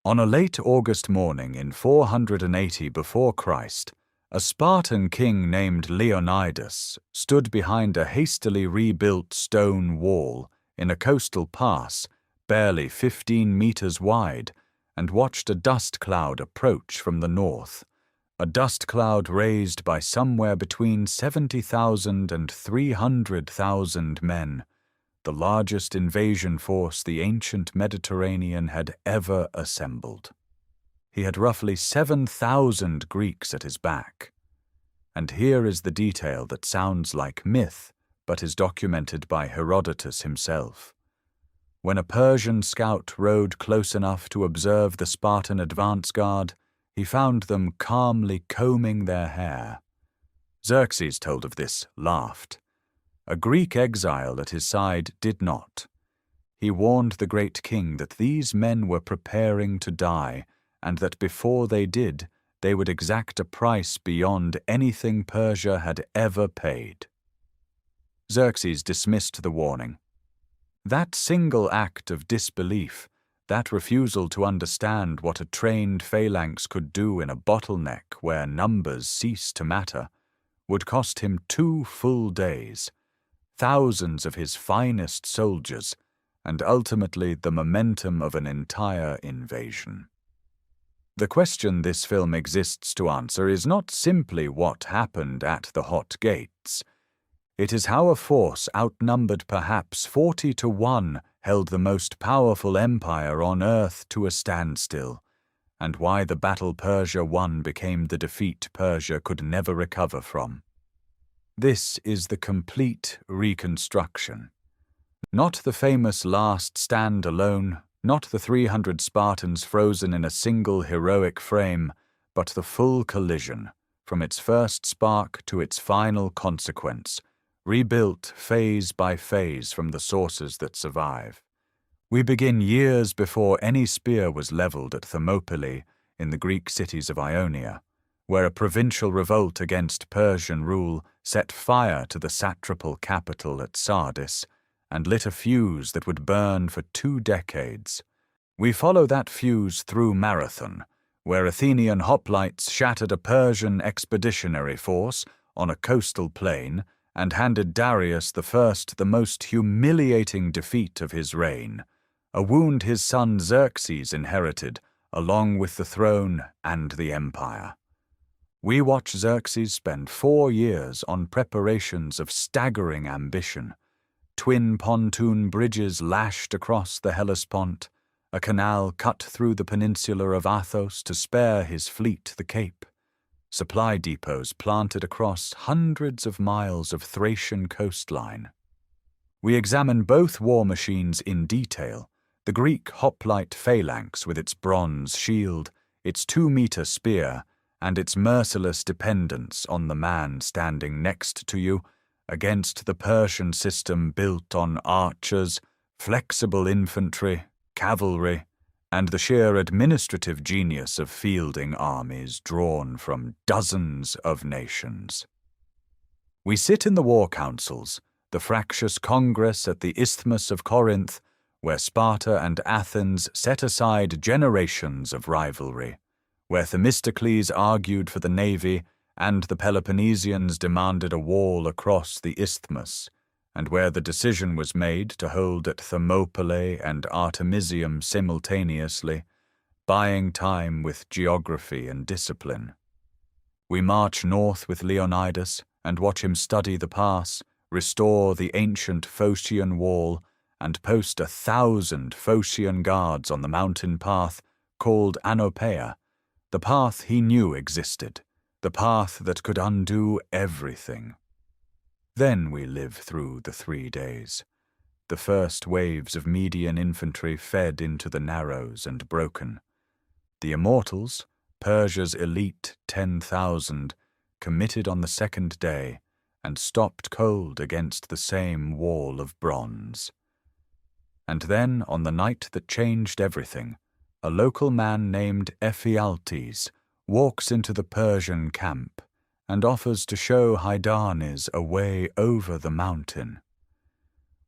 On a late August morning in 480 before Christ, a Spartan king named Leonidas stood behind a hastily rebuilt stone wall in a coastal pass barely 15 meters wide and watched a dust cloud approach from the north, a dust cloud raised by somewhere between 70,000 and 300,000 men, the largest invasion force the ancient Mediterranean had ever assembled. He had roughly 7,000 Greeks at his back. And here is the detail that sounds like myth, but is documented by Herodotus himself. When a Persian scout rode close enough to observe the Spartan advance guard, he found them calmly combing their hair. Xerxes told of this, laughed. A Greek exile at his side did not. He warned the great king that these men were preparing to die, and that before they did, they would exact a price beyond anything Persia had ever paid. Xerxes dismissed the warning. That single act of disbelief, that refusal to understand what a trained phalanx could do in a bottleneck where numbers cease to matter, would cost him 2 full days, thousands of his finest soldiers, and ultimately the momentum of an entire invasion. The question this film exists to answer is not simply what happened at the Hot Gates. It is how a force outnumbered perhaps 40 to 1 held the most powerful empire on earth to a standstill, and why the battle Persia won became the defeat Persia could never recover from. This is the complete reconstruction. Not the famous last stand alone, not the 300 Spartans frozen in a single heroic frame, but the full collision, from its first spark to its final consequence, rebuilt phase by phase from the sources that survive. We begin years before any spear was leveled at Thermopylae in the Greek cities of Ionia, where a provincial revolt against Persian rule set fire to the satrapal capital at Sardis and lit a fuse that would burn for 2 decades. We follow that fuse through Marathon, where Athenian hoplites shattered a Persian expeditionary force on a coastal plain and handed Darius I the most humiliating defeat of his reign, a wound his son Xerxes inherited, along with the throne and the empire. We watch Xerxes spend 4 years on preparations of staggering ambition, twin pontoon bridges lashed across the Hellespont, a canal cut through the peninsula of Athos to spare his fleet the Cape, supply depots planted across hundreds of miles of Thracian coastline. We examine both war machines in detail, the Greek hoplite phalanx with its bronze shield, its 2-meter spear, and its merciless dependence on the man standing next to you, against the Persian system built on archers, flexible infantry, cavalry, and the sheer administrative genius of fielding armies drawn from dozens of nations. We sit in the war councils, the fractious congress at the Isthmus of Corinth, where Sparta and Athens set aside generations of rivalry, where Themistocles argued for the navy and the Peloponnesians demanded a wall across the isthmus, and where the decision was made to hold at Thermopylae and Artemisium simultaneously, buying time with geography and discipline. We march north with Leonidas and watch him study the pass, restore the ancient Phocian wall, and post 1,000 Phocian guards on the mountain path called Anopeia, the path he knew existed, the path that could undo everything. Then we live through the 3 days. The first waves of Median infantry fed into the narrows and broken. The immortals, Persia's elite 10,000, committed on the 2nd day and stopped cold against the same wall of bronze. And then, on the night that changed everything, a local man named Ephialtes walks into the Persian camp and offers to show Hydarnes a way over the mountain.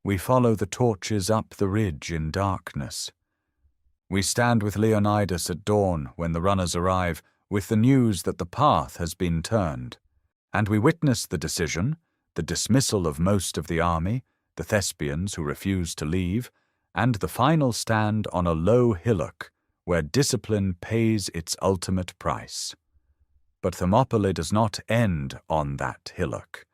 We follow the torches up the ridge in darkness. We stand with Leonidas at dawn when the runners arrive with the news that the path has been turned, and we witness the decision, the dismissal of most of the army, the Thespians who refuse to leave, and the final stand on a low hillock where discipline pays its ultimate price. But Thermopylae does not end on that hillock.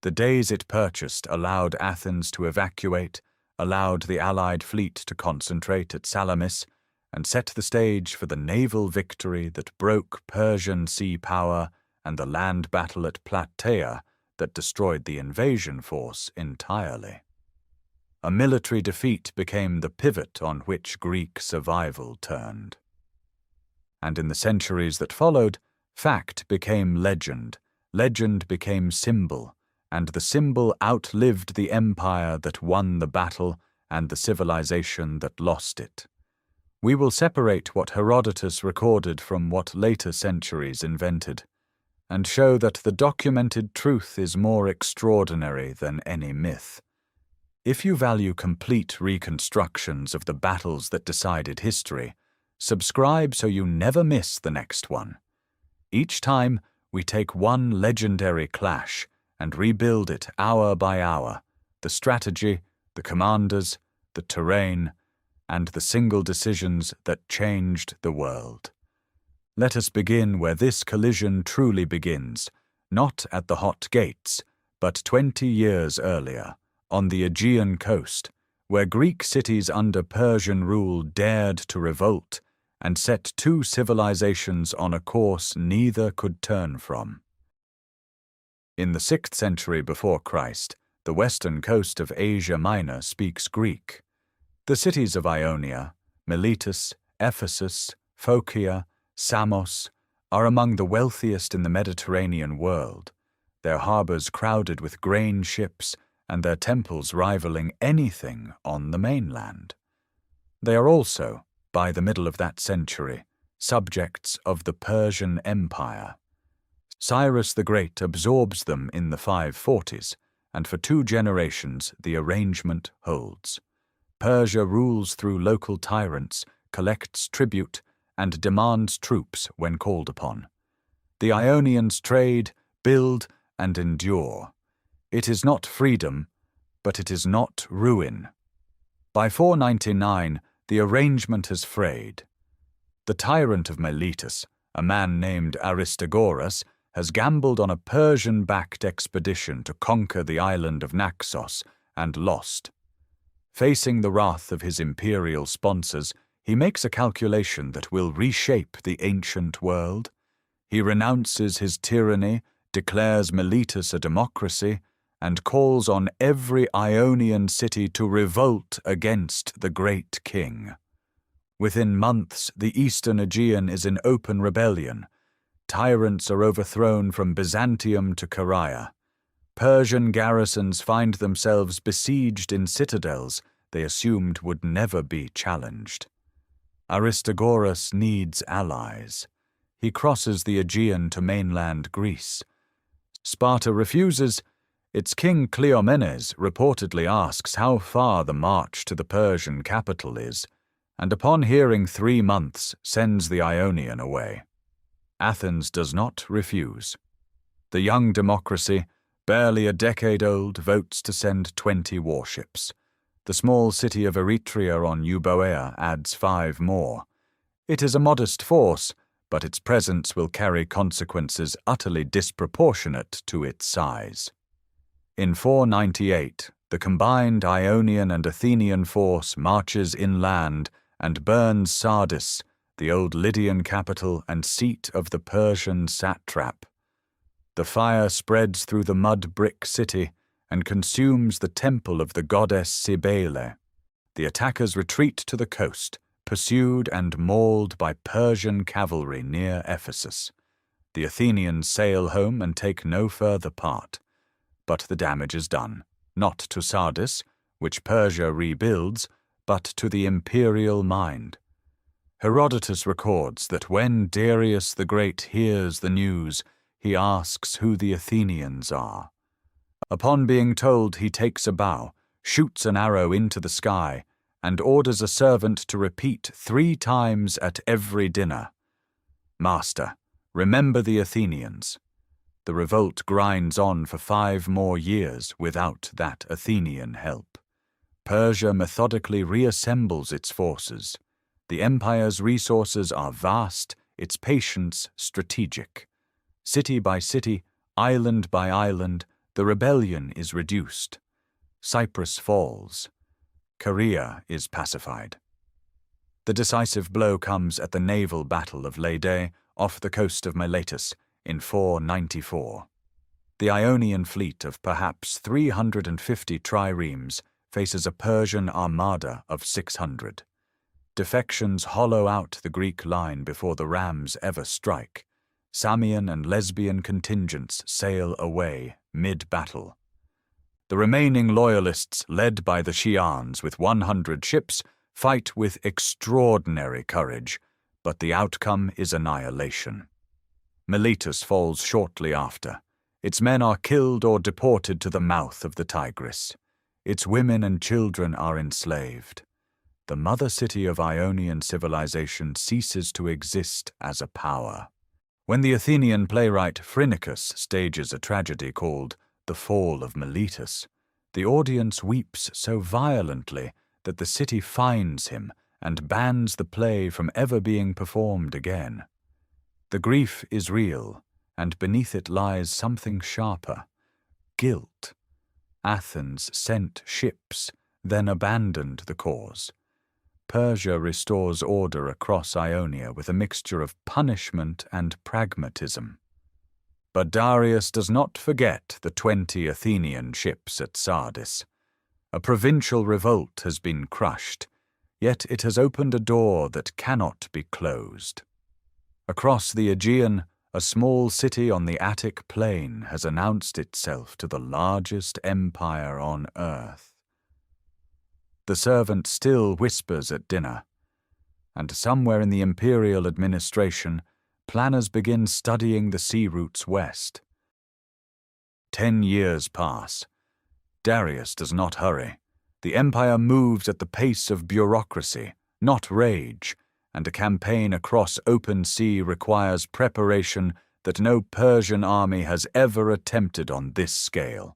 The days it purchased allowed Athens to evacuate, allowed the allied fleet to concentrate at Salamis, and set the stage for the naval victory that broke Persian sea power and the land battle at Plataea that destroyed the invasion force entirely. A military defeat became the pivot on which Greek survival turned. And in the centuries that followed, fact became legend, legend became symbol, and the symbol outlived the empire that won the battle and the civilization that lost it. We will separate what Herodotus recorded from what later centuries invented, and show that the documented truth is more extraordinary than any myth. If you value complete reconstructions of the battles that decided history, subscribe so you never miss the next one. Each time, we take one legendary clash and rebuild it hour by hour, the strategy, the commanders, the terrain, and the single decisions that changed the world. Let us begin where this collision truly begins, not at the hot gates, but 20 years earlier, on the Aegean coast, where Greek cities under Persian rule dared to revolt and set two civilizations on a course neither could turn from. In the 6th century before Christ, the western coast of Asia Minor speaks Greek. The cities of Ionia, Miletus, Ephesus, Phocia, Samos are among the wealthiest in the Mediterranean world, their harbors crowded with grain ships and their temples rivaling anything on the mainland. They are also, by the middle of that century, subjects of the Persian Empire. Cyrus the Great absorbs them in the 540s, and for 2 generations the arrangement holds. Persia rules through local tyrants, collects tribute, and demands troops when called upon. The Ionians trade, build, and endure. It is not freedom, but it is not ruin. By 499, the arrangement has frayed. The tyrant of Miletus, a man named Aristagoras, has gambled on a Persian-backed expedition to conquer the island of Naxos and lost. Facing the wrath of his imperial sponsors, he makes a calculation that will reshape the ancient world. He renounces his tyranny, declares Miletus a democracy, and calls on every Ionian city to revolt against the great king. Within months, the eastern Aegean is in open rebellion. Tyrants are overthrown from Byzantium to Caria. Persian garrisons find themselves besieged in citadels they assumed would never be challenged. Aristagoras needs allies. He crosses the Aegean to mainland Greece. Sparta refuses. Its king Cleomenes reportedly asks how far the march to the Persian capital is, and upon hearing 3 months sends the Ionian away. Athens does not refuse. The young democracy, barely a decade old, votes to send 20 warships. The small city of Eretria on Euboea adds 5 more. It is a modest force, but its presence will carry consequences utterly disproportionate to its size. In 498, the combined Ionian and Athenian force marches inland and burns Sardis, the old Lydian capital and seat of the Persian satrap. The fire spreads through the mud-brick city and consumes the temple of the goddess Cybele. The attackers retreat to the coast, pursued and mauled by Persian cavalry near Ephesus. The Athenians sail home and take no further part. But the damage is done, not to Sardis, which Persia rebuilds, but to the imperial mind. Herodotus records that when Darius the Great hears the news, he asks who the Athenians are. Upon being told, he takes a bow, shoots an arrow into the sky, and orders a servant to repeat 3 times at every dinner, "Master, remember the Athenians." The revolt grinds on for 5 more years without that Athenian help. Persia methodically reassembles its forces. The empire's resources are vast, its patience strategic. City by city, island by island, the rebellion is reduced. Cyprus falls. Caria is pacified. The decisive blow comes at the naval battle of Leyde off the coast of Miletus in 494. The Ionian fleet of perhaps 350 triremes faces a Persian armada of 600. Defections hollow out the Greek line before the rams ever strike. Samian and Lesbian contingents sail away mid-battle. The remaining loyalists, led by the Chians with 100 ships, fight with extraordinary courage, but the outcome is annihilation. Miletus falls shortly after. Its men are killed or deported to the mouth of the Tigris. Its women and children are enslaved. The mother city of Ionian civilization ceases to exist as a power. When the Athenian playwright Phrynichus stages a tragedy called The Fall of Miletus, the audience weeps so violently that the city fines him and bans the play from ever being performed again. The grief is real, and beneath it lies something sharper: guilt. Athens sent ships, then abandoned the cause. Persia restores order across Ionia with a mixture of punishment and pragmatism. But Darius does not forget the 20 Athenian ships at Sardis. A provincial revolt has been crushed, yet it has opened a door that cannot be closed. Across the Aegean, a small city on the Attic plain has announced itself to the largest empire on earth. The servant still whispers at dinner, and somewhere in the imperial administration, planners begin studying the sea routes west. 10 years pass. Darius does not hurry. The empire moves at the pace of bureaucracy, not rage, and a campaign across open sea requires preparation that no Persian army has ever attempted on this scale.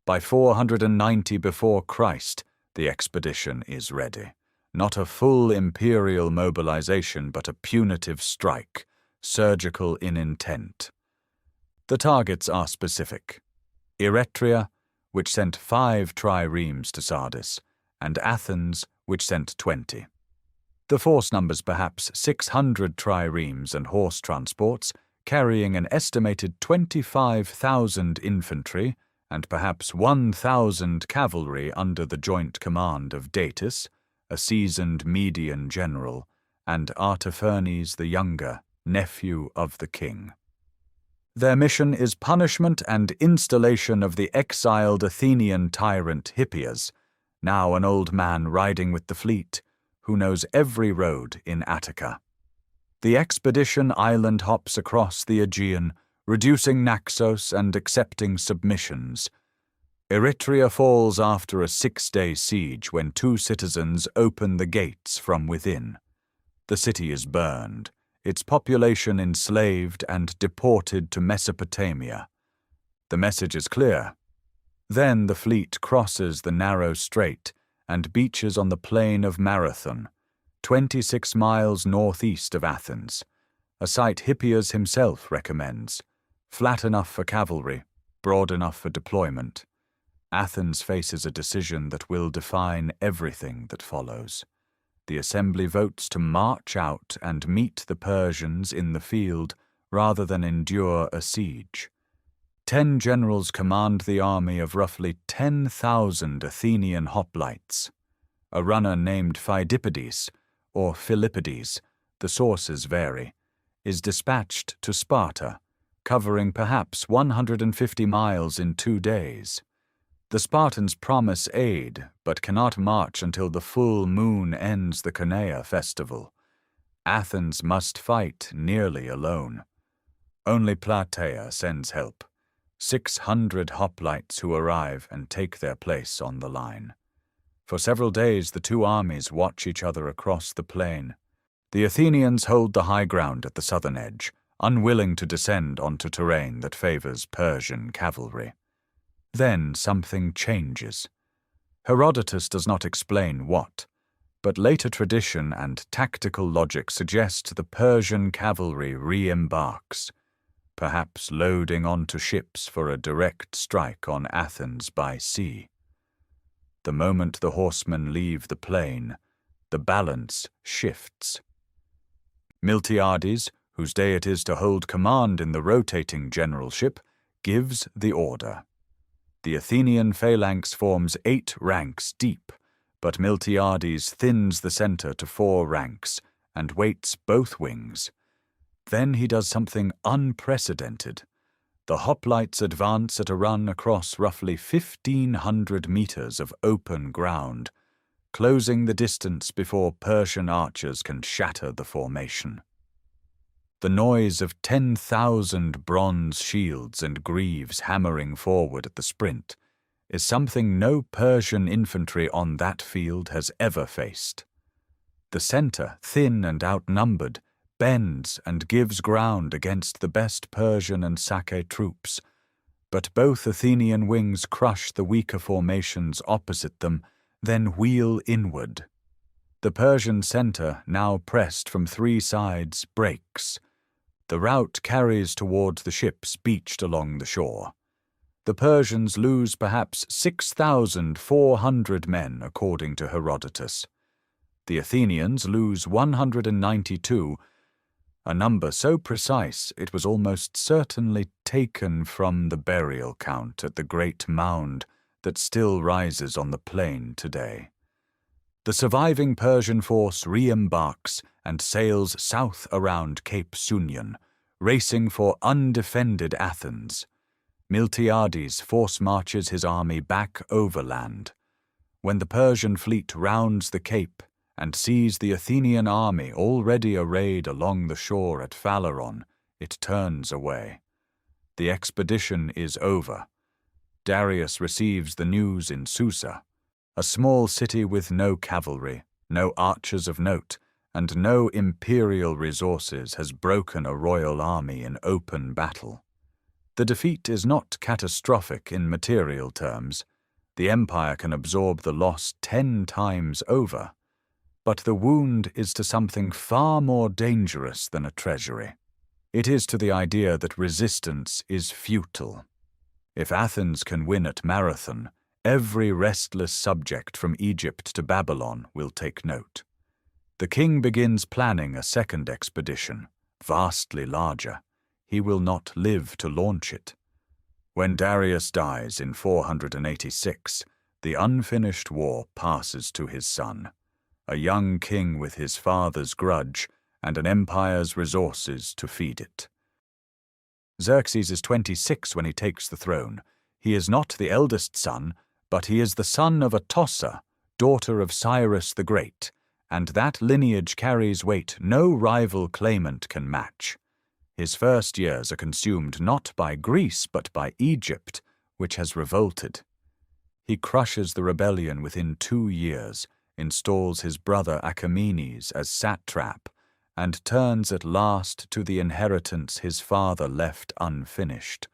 By 490 before Christ, the expedition is ready. Not a full imperial mobilization, but a punitive strike, surgical in intent. The targets are specific: Eretria, which sent 5 triremes to Sardis, and Athens, which sent 20. The force numbers perhaps 600 triremes and horse transports, carrying an estimated 25,000 infantry and perhaps 1,000 cavalry under the joint command of Datis, a seasoned Median general, and Artaphernes the Younger, nephew of the king. Their mission is punishment and installation of the exiled Athenian tyrant Hippias, now an old man riding with the fleet, who knows every road in Attica. The expedition island hops across the Aegean, reducing Naxos and accepting submissions. Eretria falls after a 6-day siege when 2 citizens open the gates from within. The city is burned, its population enslaved and deported to Mesopotamia. The message is clear. Then the fleet crosses the narrow strait and beaches on the plain of Marathon, 26 miles northeast of Athens, a site Hippias himself recommends, flat enough for cavalry, broad enough for deployment. Athens faces a decision that will define everything that follows. The assembly votes to march out and meet the Persians in the field rather than endure a siege. 10 generals command the army of roughly 10,000 Athenian hoplites. A runner named Phidippides, or Philippides, the sources vary, is dispatched to Sparta, covering perhaps 150 miles in 2 days. The Spartans promise aid, but cannot march until the full moon ends the Canea festival. Athens must fight nearly alone. Only Plataea sends help. 600 hoplites who arrive and take their place on the line. For several days the two armies watch each other across the plain. The Athenians hold the high ground at the southern edge, unwilling to descend onto terrain that favors Persian cavalry. Then something changes. Herodotus does not explain what, but later tradition and tactical logic suggest the Persian cavalry re-embarks, perhaps loading onto ships for a direct strike on Athens by sea. The moment the horsemen leave the plain, the balance shifts. Miltiades, whose day it is to hold command in the rotating generalship, gives the order. The Athenian phalanx forms 8 ranks deep, but Miltiades thins the center to 4 ranks and weights both wings. Then he does something unprecedented. The hoplites advance at a run across roughly 1,500 meters of open ground, closing the distance before Persian archers can shatter the formation. The noise of 10,000 bronze shields and greaves hammering forward at the sprint is something no Persian infantry on that field has ever faced. The center, thin and outnumbered, bends and gives ground against the best Persian and Sake troops, but both Athenian wings crush the weaker formations opposite them, then wheel inward. The Persian center, now pressed from 3 sides, breaks. The rout carries towards the ships beached along the shore. The Persians lose perhaps 6,400 men, according to Herodotus. The Athenians lose 192, a number so precise it was almost certainly taken from the burial count at the great mound that still rises on the plain today. The surviving Persian force re-embarks and sails south around Cape Sunion, racing for undefended Athens. Miltiades force marches his army back overland. When the Persian fleet rounds the cape and sees the Athenian army already arrayed along the shore at Phaleron, it turns away. The expedition is over. Darius receives the news in Susa, a small city with no cavalry, no archers of note, and no imperial resources has broken a royal army in open battle. The defeat is not catastrophic in material terms. The empire can absorb the loss 10 times over. But the wound is to something far more dangerous than a treasury. It is to the idea that resistance is futile. If Athens can win at Marathon, every restless subject from Egypt to Babylon will take note. The king begins planning a second expedition, vastly larger. He will not live to launch it. When Darius dies in 486, the unfinished war passes to his son, a young king with his father's grudge and an empire's resources to feed it. Xerxes is 26 when he takes the throne. He is not the eldest son, but he is the son of Atossa, daughter of Cyrus the Great, and that lineage carries weight no rival claimant can match. His first years are consumed not by Greece but by Egypt, which has revolted. He crushes the rebellion within 2 years, installs his brother Achaemenes as satrap, and turns at last to the inheritance his father left unfinished,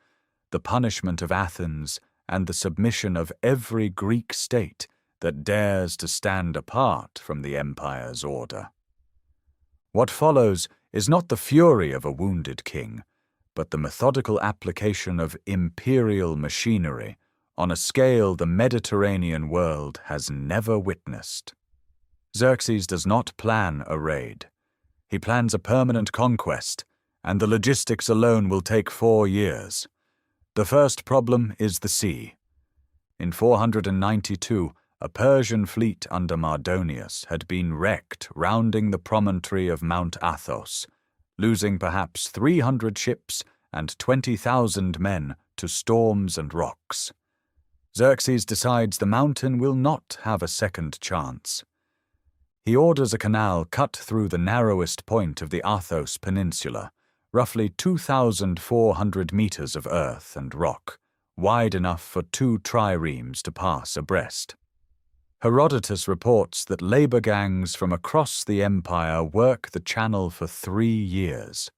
the punishment of Athens and the submission of every Greek state that dares to stand apart from the empire's order. What follows is not the fury of a wounded king, but the methodical application of imperial machinery on a scale the Mediterranean world has never witnessed. Xerxes does not plan a raid. He plans a permanent conquest, and the logistics alone will take 4 years. The first problem is the sea. In 492, a Persian fleet under Mardonius had been wrecked rounding the promontory of Mount Athos, losing perhaps 300 ships and 20,000 men to storms and rocks. Xerxes decides the mountain will not have a second chance. He orders a canal cut through the narrowest point of the Athos Peninsula, roughly 2,400 meters of earth and rock, wide enough for 2 triremes to pass abreast. Herodotus reports that labor gangs from across the empire work the channel for 3 years.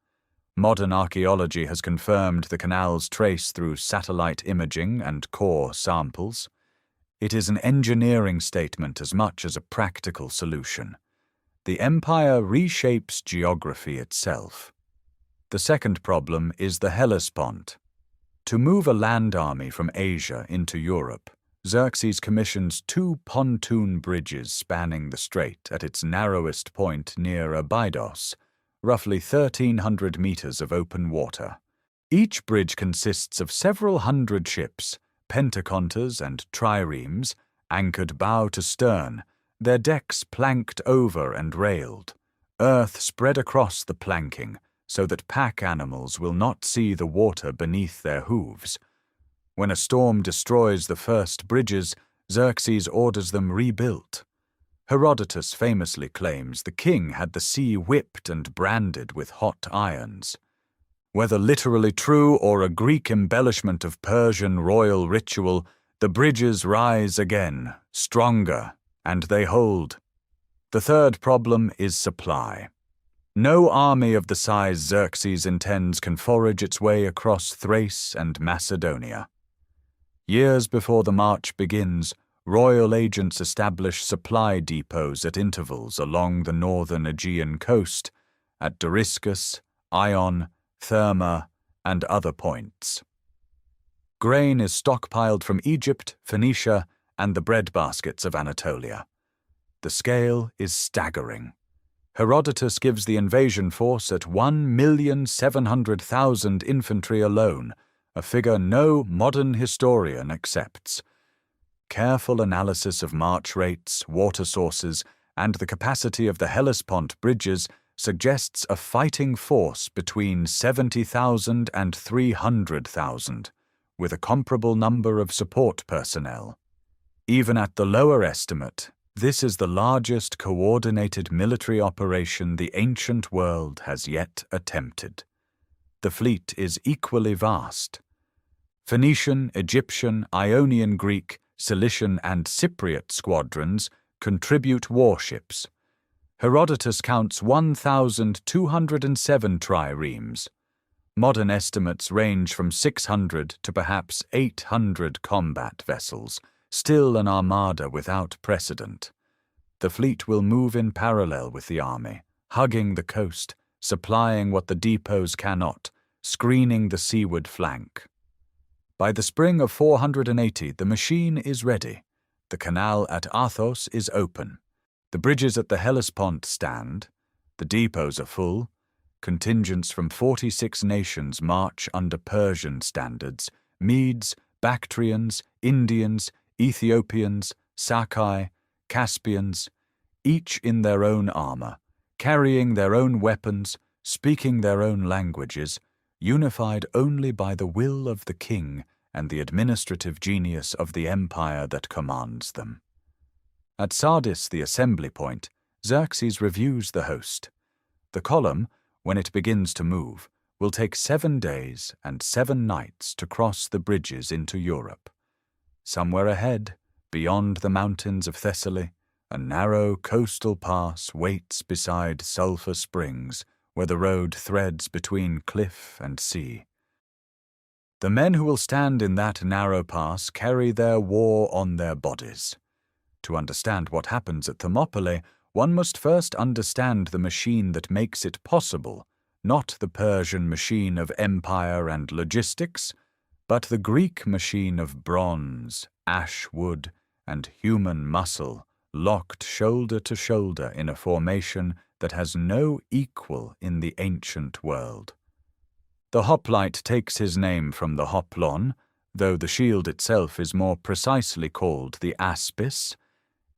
Modern archaeology has confirmed the canal's trace through satellite imaging and core samples. It is an engineering statement as much as a practical solution. The empire reshapes geography itself. The second problem is the Hellespont. To move a land army from Asia into Europe, Xerxes commissions 2 pontoon bridges spanning the strait at its narrowest point near Abydos, roughly 1,300 meters of open water. Each bridge consists of several hundred ships, pentaconters and triremes, anchored bow to stern, their decks planked over and railed, earth spread across the planking so that pack animals will not see the water beneath their hooves. When a storm destroys the first bridges, Xerxes orders them rebuilt. Herodotus famously claims the king had the sea whipped and branded with hot irons. Whether literally true or a Greek embellishment of Persian royal ritual, the bridges rise again, stronger, and they hold. The third problem is supply. No army of the size Xerxes intends can forage its way across Thrace and Macedonia. Years before the march begins, royal agents establish supply depots at intervals along the northern Aegean coast, at Doriscus, Ion, Therma, and other points. Grain is stockpiled from Egypt, Phoenicia, and the breadbaskets of Anatolia. The scale is staggering. Herodotus gives the invasion force at 1,700,000 infantry alone, a figure no modern historian accepts. Careful analysis of march rates, water sources, and the capacity of the Hellespont bridges suggests a fighting force between 70,000 and 300,000, with a comparable number of support personnel. Even at the lower estimate, this is the largest coordinated military operation the ancient world has yet attempted. The fleet is equally vast. Phoenician, Egyptian, Ionian Greek, Cilician, and Cypriot squadrons contribute warships. Herodotus counts 1,207 triremes. Modern estimates range from 600 to perhaps 800 combat vessels, still an armada without precedent. The fleet will move in parallel with the army, hugging the coast, supplying what the depots cannot, screening the seaward flank. By the spring of 480, the machine is ready. The canal at Athos is open. The bridges at the Hellespont stand. The depots are full. Contingents from 46 nations march under Persian standards: Medes, Bactrians, Indians, Ethiopians, Sakai, Caspians, each in their own armor, carrying their own weapons, speaking their own languages, unified only by the will of the king and the administrative genius of the empire that commands them. At Sardis, the assembly point, Xerxes reviews the host. The column, when it begins to move, will take 7 days and 7 nights to cross the bridges into Europe. Somewhere ahead, beyond the mountains of Thessaly, a narrow coastal pass waits beside sulphur springs, where the road threads between cliff and sea. The men who will stand in that narrow pass carry their war on their bodies. To understand what happens at Thermopylae, one must first understand the machine that makes it possible, not the Persian machine of empire and logistics, but the Greek machine of bronze, ash wood, and human muscle, locked shoulder to shoulder in a formation that has no equal in the ancient world. The hoplite takes his name from the hoplon, though the shield itself is more precisely called the aspis.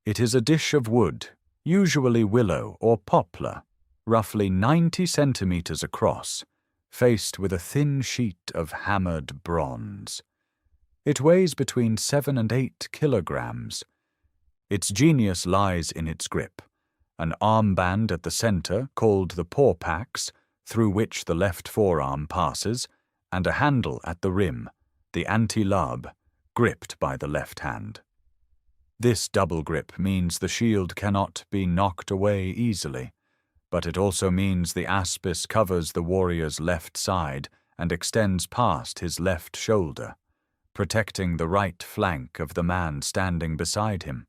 It is a dish of wood, usually willow or poplar, roughly 90 centimeters across, faced with a thin sheet of hammered bronze. It weighs between 7 and 8 kilograms. Its genius lies in its grip, an armband at the center called the porpax, through which the left forearm passes, and a handle at the rim, the anti-lab, gripped by the left hand. This double grip means the shield cannot be knocked away easily, but it also means the aspis covers the warrior's left side and extends past his left shoulder, protecting the right flank of the man standing beside him.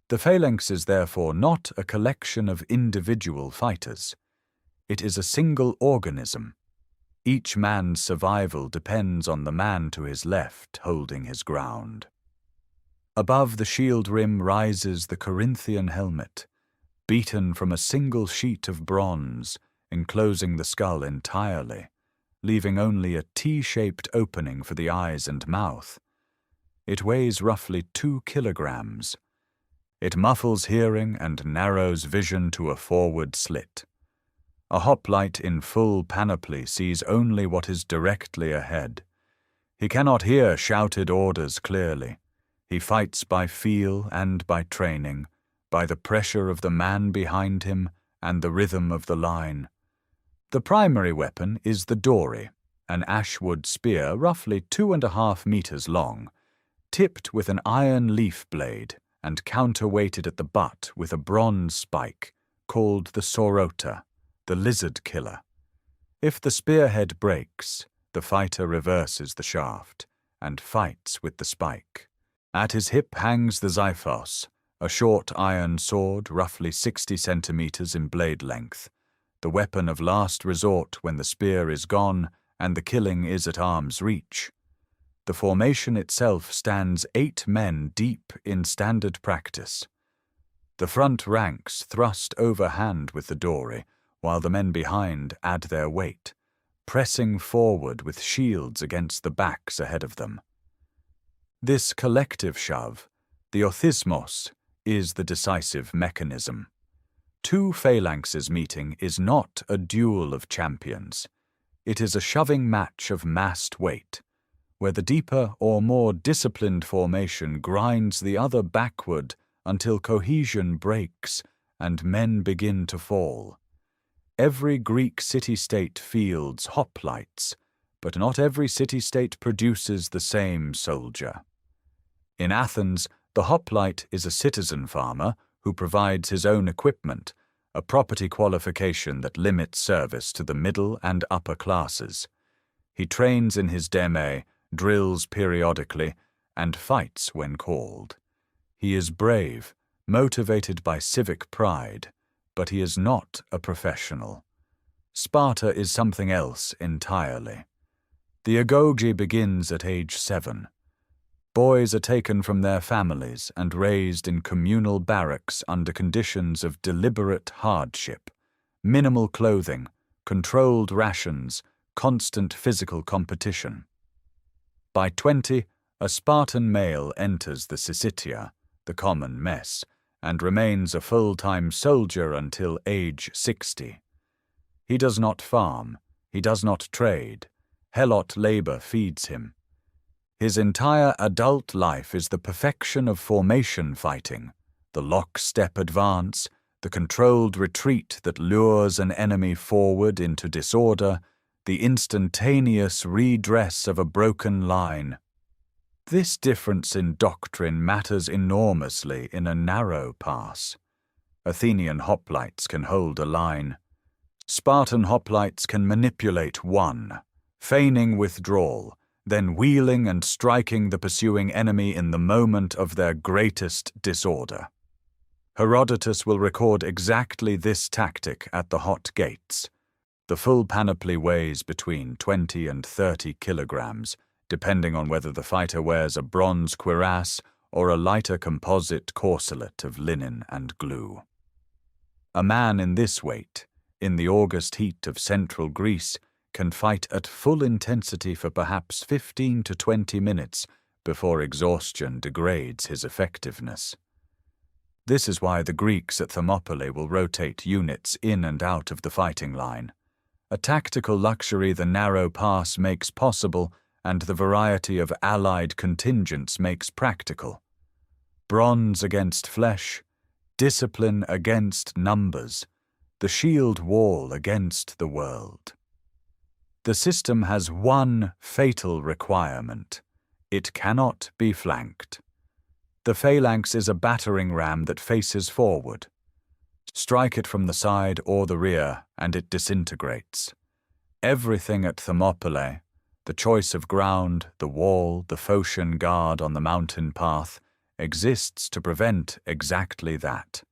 The phalanx is therefore not a collection of individual fighters. It is a single organism. Each man's survival depends on the man to his left holding his ground. Above the shield rim rises the Corinthian helmet, beaten from a single sheet of bronze, enclosing the skull entirely, leaving only a T-shaped opening for the eyes and mouth. It weighs roughly 2 kilograms. It muffles hearing and narrows vision to a forward slit. A hoplite in full panoply sees only what is directly ahead. He cannot hear shouted orders clearly. He fights by feel and by training, by the pressure of the man behind him and the rhythm of the line. The primary weapon is the dory, an ashwood spear roughly 2.5 meters long, tipped with an iron leaf blade and counterweighted at the butt with a bronze spike, called the sorota, the lizard killer. If the spearhead breaks, the fighter reverses the shaft and fights with the spike. At his hip hangs the xiphos, a short iron sword roughly 60 centimeters in blade length, the weapon of last resort when the spear is gone and the killing is at arm's reach. The formation itself stands 8 men deep in standard practice. The front ranks thrust overhand with the dory, while the men behind add their weight, pressing forward with shields against the backs ahead of them. This collective shove, the othismos, is the decisive mechanism. 2 phalanxes meeting is not a duel of champions. It is a shoving match of massed weight, where the deeper or more disciplined formation grinds the other backward until cohesion breaks and men begin to fall. Every Greek city-state fields hoplites, but not every city-state produces the same soldier. In Athens, the hoplite is a citizen farmer who provides his own equipment, a property qualification that limits service to the middle and upper classes. He trains in his deme, drills periodically, and fights when called. He is brave, motivated by civic pride, but he is not a professional. Sparta is something else entirely. The agoge begins at age 7. Boys are taken from their families and raised in communal barracks under conditions of deliberate hardship, minimal clothing, controlled rations, constant physical competition. By 20, a Spartan male enters the syssitia, the common mess, and remains a full-time soldier until age 60. He does not farm, he does not trade, helot labor feeds him. His entire adult life is the perfection of formation fighting, the lockstep advance, the controlled retreat that lures an enemy forward into disorder, the instantaneous redress of a broken line. This difference in doctrine matters enormously in a narrow pass. Athenian hoplites can hold a line. Spartan hoplites can manipulate one, feigning withdrawal, then wheeling and striking the pursuing enemy in the moment of their greatest disorder. Herodotus will record exactly this tactic at the hot gates. The full panoply weighs between 20 and 30 kilograms, depending on whether the fighter wears a bronze cuirass or a lighter composite corselet of linen and glue. A man in this weight, in the August heat of central Greece, can fight at full intensity for perhaps 15 to 20 minutes before exhaustion degrades his effectiveness. This is why the Greeks at Thermopylae will rotate units in and out of the fighting line, a tactical luxury the narrow pass makes possible and the variety of allied contingents makes practical. Bronze against flesh, discipline against numbers, the shield wall against the world. The system has one fatal requirement: it cannot be flanked. The phalanx is a battering ram that faces forward. Strike it from the side or the rear, and it disintegrates. Everything at Thermopylae, the choice of ground, the wall, the Phocian guard on the mountain path, exists to prevent exactly that.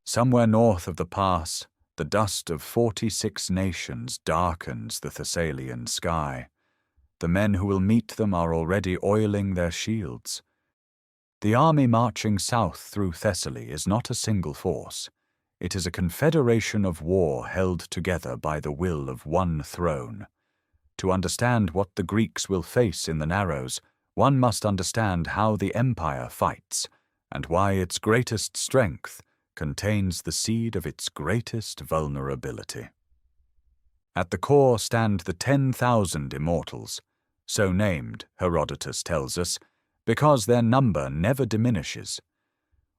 Somewhere north of the pass, the dust of 46 nations darkens the Thessalian sky. The men who will meet them are already oiling their shields. The army marching south through Thessaly is not a single force. It is a confederation of war held together by the will of one throne. To understand what the Greeks will face in the Narrows, one must understand how the empire fights, and why its greatest strength contains the seed of its greatest vulnerability. At the core stand the 10,000 immortals, so named, Herodotus tells us, because their number never diminishes.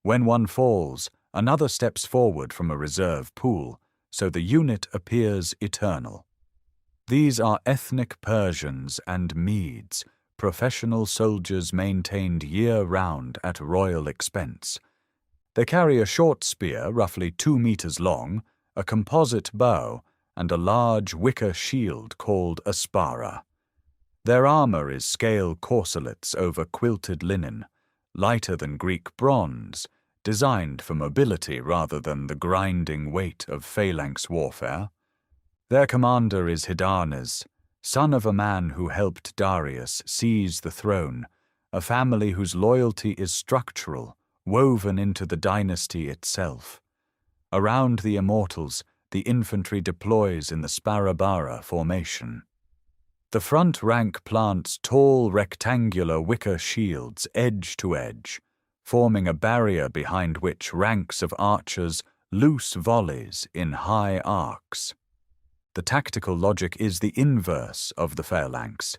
When one falls, another steps forward from a reserve pool, so the unit appears eternal. These are ethnic Persians and Medes, professional soldiers maintained year-round at royal expense. They carry a short spear, roughly 2 meters long, a composite bow, and a large wicker shield called a spara. Their armor is scale corselets over quilted linen, lighter than Greek bronze, designed for mobility rather than the grinding weight of phalanx warfare. Their commander is Hydarnes, son of a man who helped Darius seize the throne, a family whose loyalty is structural, woven into the dynasty itself. Around the immortals, the infantry deploys in the Sparabara formation. The front rank plants tall rectangular wicker shields edge to edge, forming a barrier behind which ranks of archers loose volleys in high arcs. The tactical logic is the inverse of the phalanx.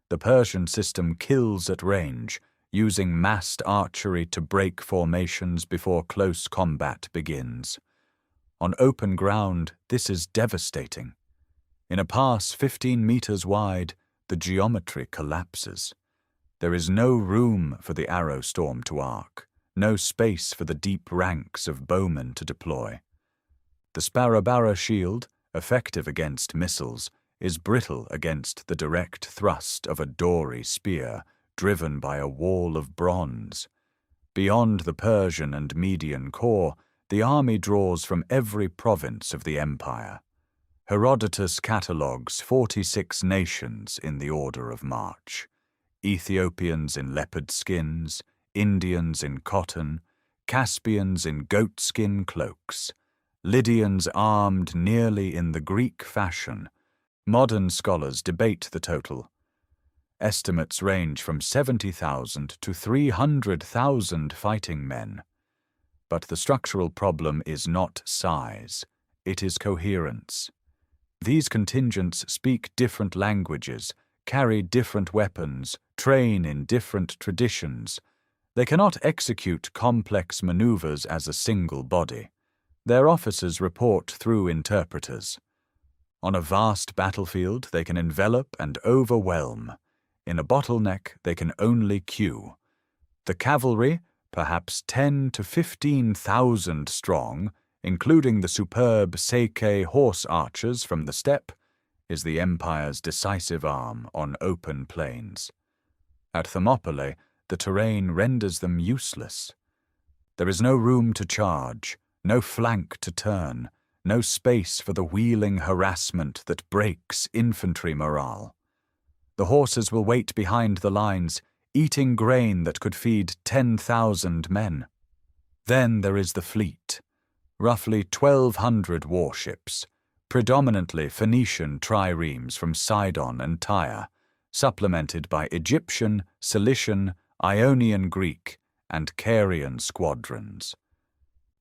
The Persian system kills at range, using massed archery to break formations before close combat begins. On open ground, this is devastating. In a pass 15 meters wide, the geometry collapses. There is no room for the arrow storm to arc, no space for the deep ranks of bowmen to deploy. The Sparabara shield, effective against missiles, is brittle against the direct thrust of a dory spear driven by a wall of bronze. Beyond the Persian and Median core, the army draws from every province of the empire. Herodotus catalogues 46 nations in the order of march. Ethiopians in leopard skins, Indians in cotton, Caspians in goatskin cloaks, Lydians armed nearly in the Greek fashion. Modern scholars debate the total. Estimates range from 70,000 to 300,000 fighting men. But the structural problem is not size, it is coherence. These contingents speak different languages, carry different weapons, train in different traditions. They cannot execute complex maneuvers as a single body. Their officers report through interpreters. On a vast battlefield, they can envelop and overwhelm. In a bottleneck, they can only queue. The cavalry, perhaps 10 to 15,000 strong, including the superb Seike horse archers from the steppe, is the empire's decisive arm on open plains. At Thermopylae, the terrain renders them useless. There is no room to charge, no flank to turn, no space for the wheeling harassment that breaks infantry morale. The horses will wait behind the lines, eating grain that could feed 10,000 men. Then there is the fleet. Roughly 1,200 warships, predominantly Phoenician triremes from Sidon and Tyre, supplemented by Egyptian, Cilician, Ionian Greek, and Carian squadrons.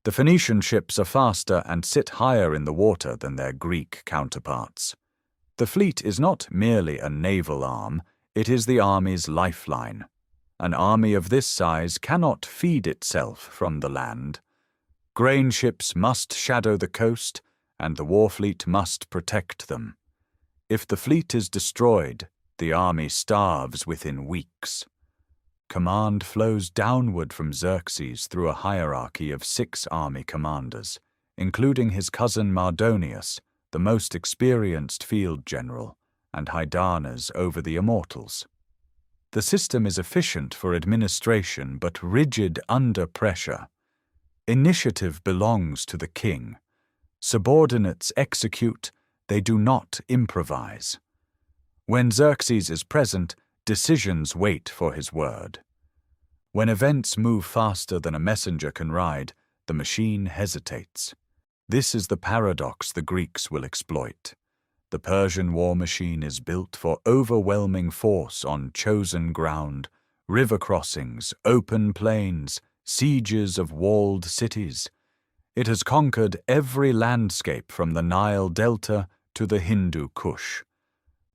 The Phoenician ships are faster and sit higher in the water than their Greek counterparts. The fleet is not merely a naval arm, it is the army's lifeline. An army of this size cannot feed itself from the land. Grain ships must shadow the coast, and the war fleet must protect them. If the fleet is destroyed, the army starves within weeks. command flows downward from Xerxes through a hierarchy of 6 army commanders, including his cousin Mardonius, the most experienced field general, and Hydarnes over the immortals. The system is efficient for administration but rigid under pressure. Initiative belongs to the king. Subordinates execute, they do not improvise. When Xerxes is present, decisions wait for his word. When events move faster than a messenger can ride, the machine hesitates. This is the paradox the Greeks will exploit. The Persian war machine is built for overwhelming force on chosen ground, river crossings, open plains, sieges of walled cities. It has conquered every landscape from the Nile Delta to the Hindu Kush.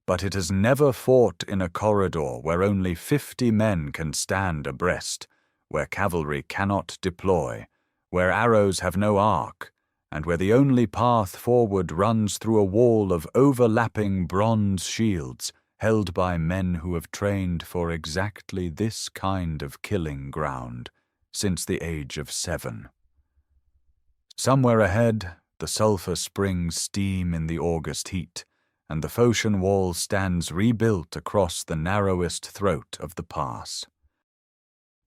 But it has never fought in a corridor where only 50 men can stand abreast, where cavalry cannot deploy, where arrows have no arc, and where the only path forward runs through a wall of overlapping bronze shields held by men who have trained for exactly this kind of killing ground since the age of 7. Somewhere ahead, the sulphur springs steam in the August heat, and the Phocian wall stands rebuilt across the narrowest throat of the pass.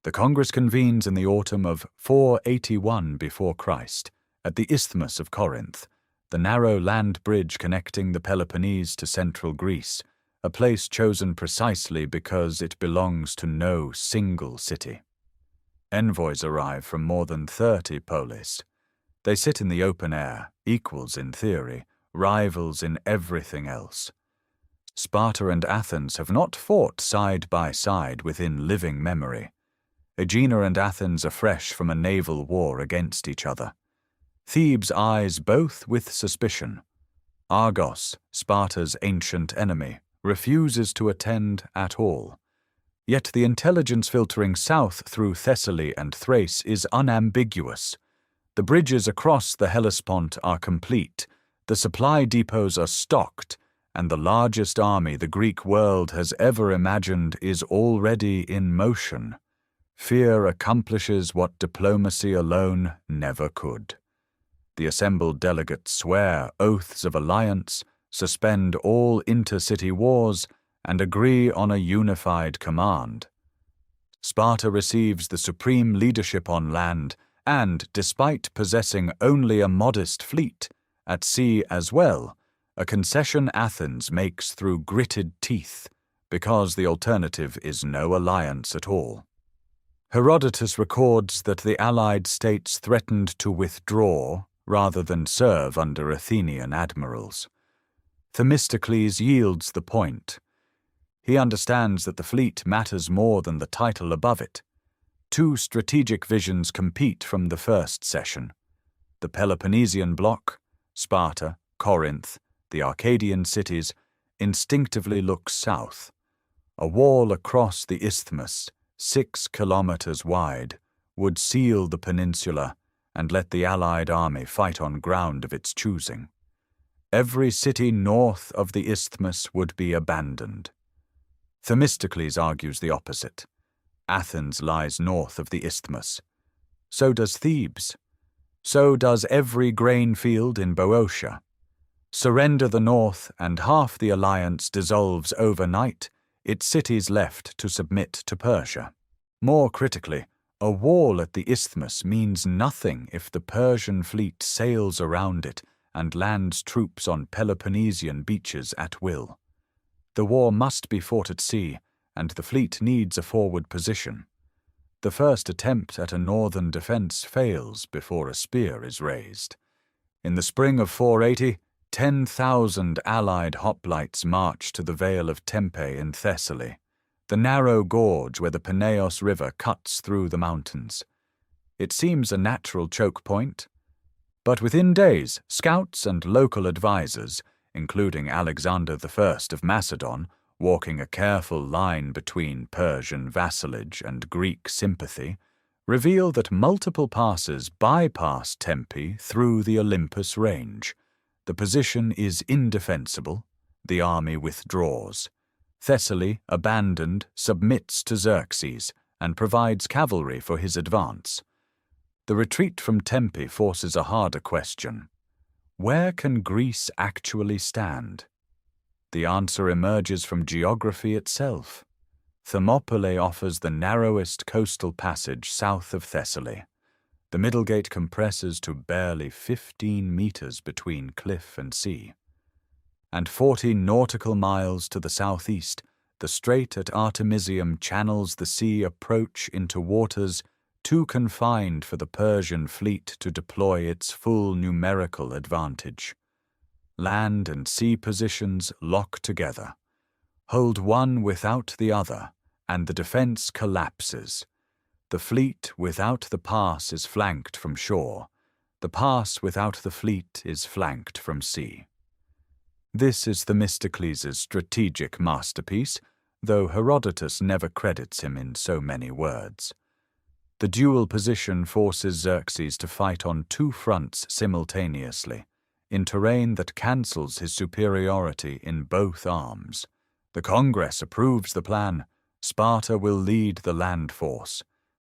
The Congress convenes in the autumn of 481 before Christ, at the Isthmus of Corinth, the narrow land bridge connecting the Peloponnese to central Greece, a place chosen precisely because it belongs to no single city. Envoys arrive from more than 30 polis. They sit in the open air, equals in theory, rivals in everything else. Sparta and Athens have not fought side by side within living memory. Aegina and Athens are fresh from a naval war against each other. Thebes eyes both with suspicion. Argos, Sparta's ancient enemy, refuses to attend at all. Yet the intelligence filtering south through Thessaly and Thrace is unambiguous. The bridges across the Hellespont are complete, the supply depots are stocked, and the largest army the Greek world has ever imagined is already in motion. Fear accomplishes what diplomacy alone never could. The assembled delegates swear oaths of alliance, suspend all intercity wars, and agree on a unified command. Sparta receives the supreme leadership on land, and, despite possessing only a modest fleet, at sea as well, a concession Athens makes through gritted teeth, because the alternative is no alliance at all. Herodotus records that the allied states threatened to withdraw rather than serve under Athenian admirals. Themistocles yields the point. He understands that the fleet matters more than the title above it. 2 strategic visions compete from the first session. The Peloponnesian bloc, Sparta, Corinth, the Arcadian cities, instinctively look south. A wall across the isthmus, 6 kilometers wide, would seal the peninsula and let the allied army fight on ground of its choosing. Every city north of the isthmus would be abandoned. Themistocles argues the opposite. Athens lies north of the isthmus. So does Thebes. So does every grain field in Boeotia. Surrender the north and half the alliance dissolves overnight, its cities left to submit to Persia. More critically, a wall at the isthmus means nothing if the Persian fleet sails around it and lands troops on Peloponnesian beaches at will. The war must be fought at sea, and the fleet needs a forward position. The first attempt at a northern defense fails before a spear is raised. In the spring of 480, 10,000 allied hoplites march to the Vale of Tempe in Thessaly, the narrow gorge where the Peneus River cuts through the mountains. It seems a natural choke point. But within days, scouts and local advisers, including Alexander I of Macedon, walking a careful line between Persian vassalage and Greek sympathy, reveal that multiple passes bypass Tempe through the Olympus range. The position is indefensible. The army withdraws. Thessaly, abandoned, submits to Xerxes, and provides cavalry for his advance. The retreat from Tempe forces a harder question. Where can Greece actually stand? The answer emerges from geography itself. Thermopylae offers the narrowest coastal passage south of Thessaly. The middle gate compresses to barely 15 meters between cliff and sea. And 40 nautical miles to the southeast, the strait at Artemisium channels the sea approach into waters too confined for the Persian fleet to deploy its full numerical advantage. Land and sea positions lock together. Hold one without the other, and the defense collapses. The fleet without the pass is flanked from shore. The pass without the fleet is flanked from sea. This is Themistocles' strategic masterpiece, though Herodotus never credits him in so many words. The dual position forces Xerxes to fight on two fronts simultaneously, in terrain that cancels his superiority in both arms. The Congress approves the plan. Sparta will lead the land force.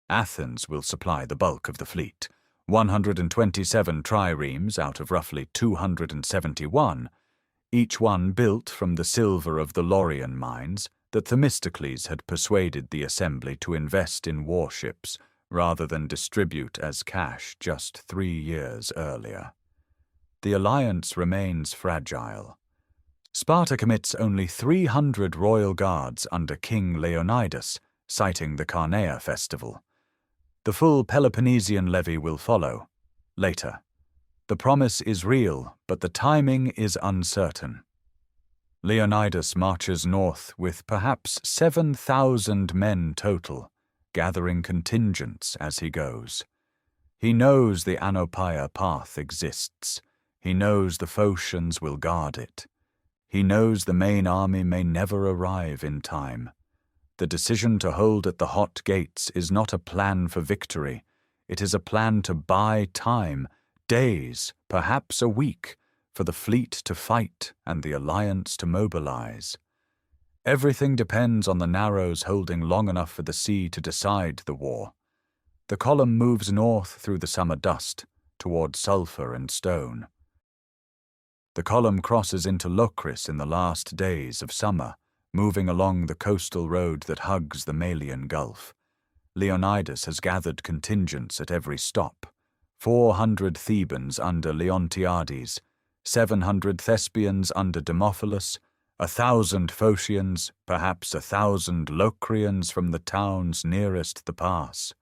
Athens will supply the bulk of the fleet. 127 triremes out of roughly 271, each one built from the silver of the Laurian mines that Themistocles had persuaded the assembly to invest in warships rather than distribute as cash just 3 years earlier. The alliance remains fragile. Sparta commits only 300 royal guards under King Leonidas, citing the Carnea festival. The full Peloponnesian levy will follow, later. The promise is real, but the timing is uncertain. Leonidas marches north with perhaps 7,000 men total, gathering contingents as he goes. He knows the Anopaea path exists. He knows the Phocians will guard it. He knows the main army may never arrive in time. The decision to hold at the hot gates is not a plan for victory. It is a plan to buy time, days, perhaps a week, for the fleet to fight and the alliance to mobilize. Everything depends on the narrows holding long enough for the sea to decide the war. The column moves north through the summer dust, toward sulfur and stone. The column crosses into Locris in the last days of summer, moving along the coastal road that hugs the Malian Gulf. Leonidas has gathered contingents at every stop. 400 Thebans under Leontiades, 700 Thespians under Demophilus, 1,000 Phocians, perhaps 1,000 Locrians from the towns nearest the pass.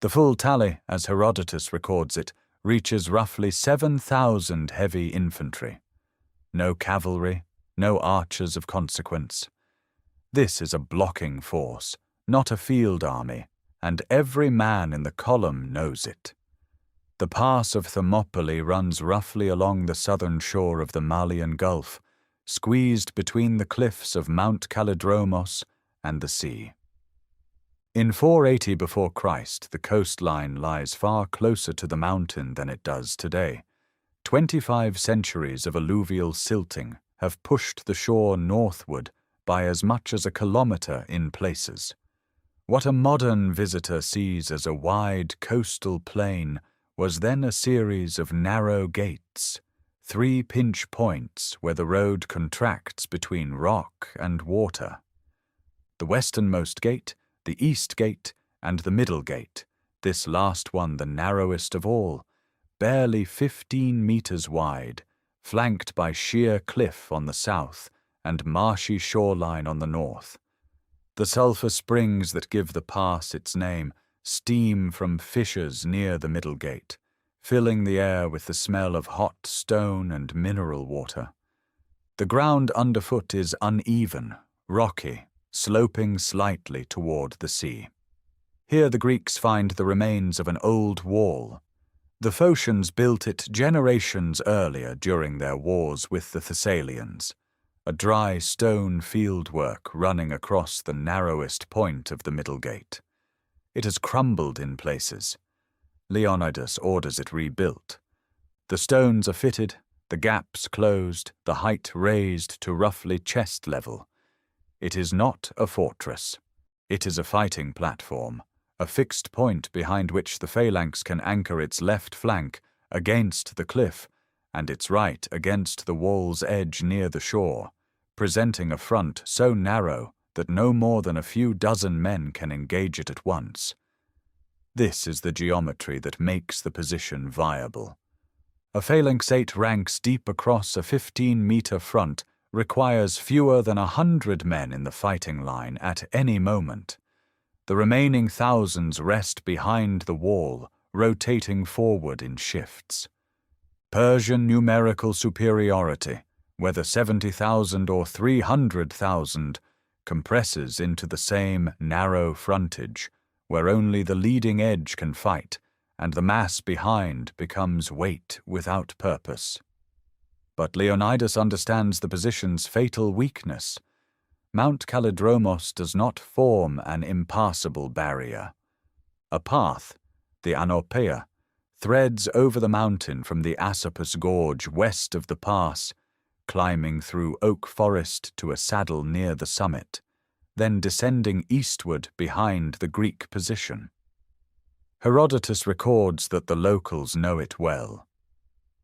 The full tally, as Herodotus records it, reaches roughly 7,000 heavy infantry. No cavalry, no archers of consequence. This is a blocking force, not a field army, and every man in the column knows it. The pass of Thermopylae runs roughly along the southern shore of the Malian Gulf, squeezed between the cliffs of Mount Kallidromos and the sea. In 480 before Christ, the coastline lies far closer to the mountain than it does today. 25 centuries of alluvial silting have pushed the shore northward by as much as a kilometer in places. What a modern visitor sees as a wide coastal plain was then a series of narrow gates, 3 pinch points where the road contracts between rock and water. The westernmost gate, the east gate, and the middle gate, this last one the narrowest of all, barely 15 meters wide, flanked by sheer cliff on the south and marshy shoreline on the north. The sulfur springs that give the pass its name steam from fissures near the middle gate, filling the air with the smell of hot stone and mineral water. The ground underfoot is uneven, rocky, sloping slightly toward the sea. Here the Greeks find the remains of an old wall. The Phocians built it generations earlier during their wars with the Thessalians, a dry stone fieldwork running across the narrowest point of the middle gate. It has crumbled in places. Leonidas orders it rebuilt. The stones are fitted, the gaps closed, the height raised to roughly chest level. It is not a fortress. It is a fighting platform, a fixed point behind which the phalanx can anchor its left flank against the cliff and its right against the wall's edge near the shore, presenting a front so narrow that no more than a few dozen men can engage it at once. This is the geometry that makes the position viable. A phalanx 8 ranks deep across a 15-meter front requires fewer than 100 men in the fighting line at any moment. The remaining thousands rest behind the wall, rotating forward in shifts. Persian numerical superiority, whether 70,000 or 300,000, compresses into the same narrow frontage, where only the leading edge can fight, and the mass behind becomes weight without purpose. But Leonidas understands the position's fatal weakness. Mount Kallidromos does not form an impassable barrier. A path, the Anopeia, threads over the mountain from the Asopus Gorge west of the pass, climbing through oak forest to a saddle near the summit, then descending eastward behind the Greek position. Herodotus records that the locals know it well.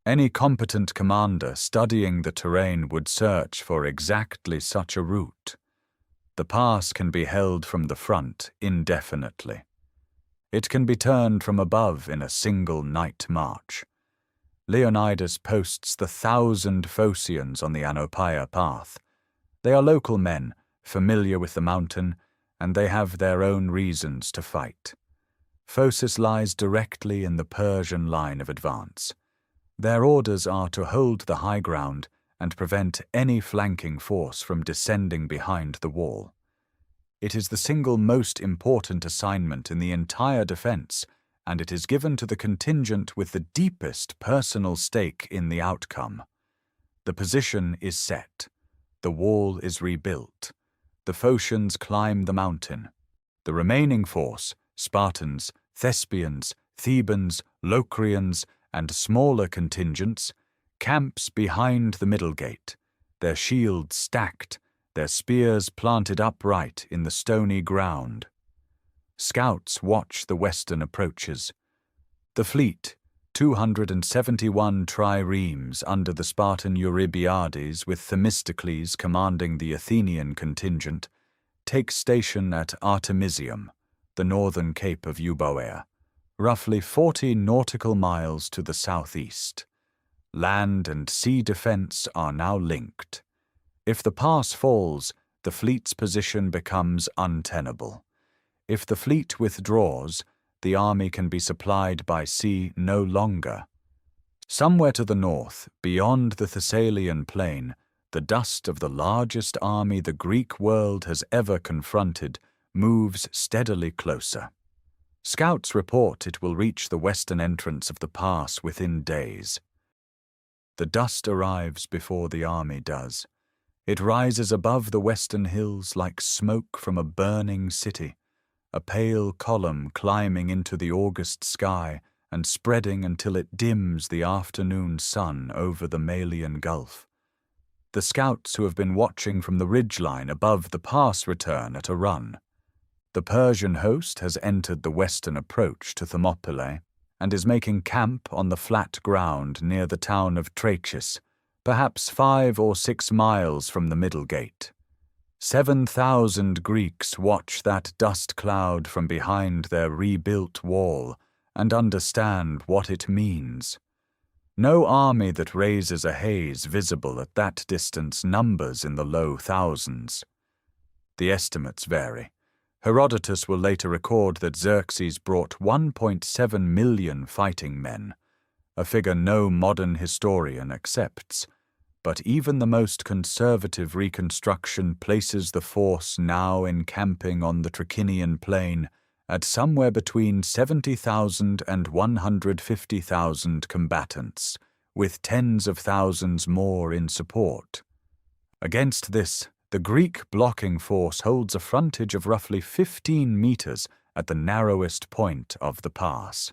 Any competent commander studying the terrain would search for exactly such a route. The pass can be held from the front indefinitely. It can be turned from above in a single night march. Leonidas posts the 1,000 Phocians on the Anopeia path. They are local men, familiar with the mountain, and they have their own reasons to fight. Phocis lies directly in the Persian line of advance. Their orders are to hold the high ground and prevent any flanking force from descending behind the wall. It is the single most important assignment in the entire defense, and it is given to the contingent with the deepest personal stake in the outcome. The position is set. The wall is rebuilt. The Phocians climb the mountain. The remaining force, Spartans, Thespians, Thebans, Locrians, and smaller contingents, camps behind the middle gate, their shields stacked, their spears planted upright in the stony ground. Scouts watch the western approaches. The fleet, 271 triremes under the Spartan Eurybiades with Themistocles commanding the Athenian contingent, takes station at Artemisium, the northern cape of Euboea, roughly 40 nautical miles to the southeast. Land and sea defense are now linked. If the pass falls, the fleet's position becomes untenable. If the fleet withdraws, the army can be supplied by sea no longer. Somewhere to the north, beyond the Thessalian plain, the dust of the largest army the Greek world has ever confronted moves steadily closer. Scouts report it will reach the western entrance of the pass within days. The dust arrives before the army does. It rises above the western hills like smoke from a burning city, a pale column climbing into the August sky and spreading until it dims the afternoon sun over the Malian Gulf. The scouts who have been watching from the ridgeline above the pass return at a run. The Persian host has entered the western approach to Thermopylae and is making camp on the flat ground near the town of Trachis, perhaps 5 or 6 miles from the middle gate. 7,000 Greeks watch that dust cloud from behind their rebuilt wall and understand what it means. No army that raises a haze visible at that distance numbers in the low thousands. The estimates vary. Herodotus will later record that Xerxes brought 1.7 million fighting men, a figure no modern historian accepts, but even the most conservative reconstruction places the force now encamping on the Trachinian plain at somewhere between 70,000 and 150,000 combatants, with tens of thousands more in support. Against this, the Greek blocking force holds a frontage of roughly 15 meters at the narrowest point of the pass.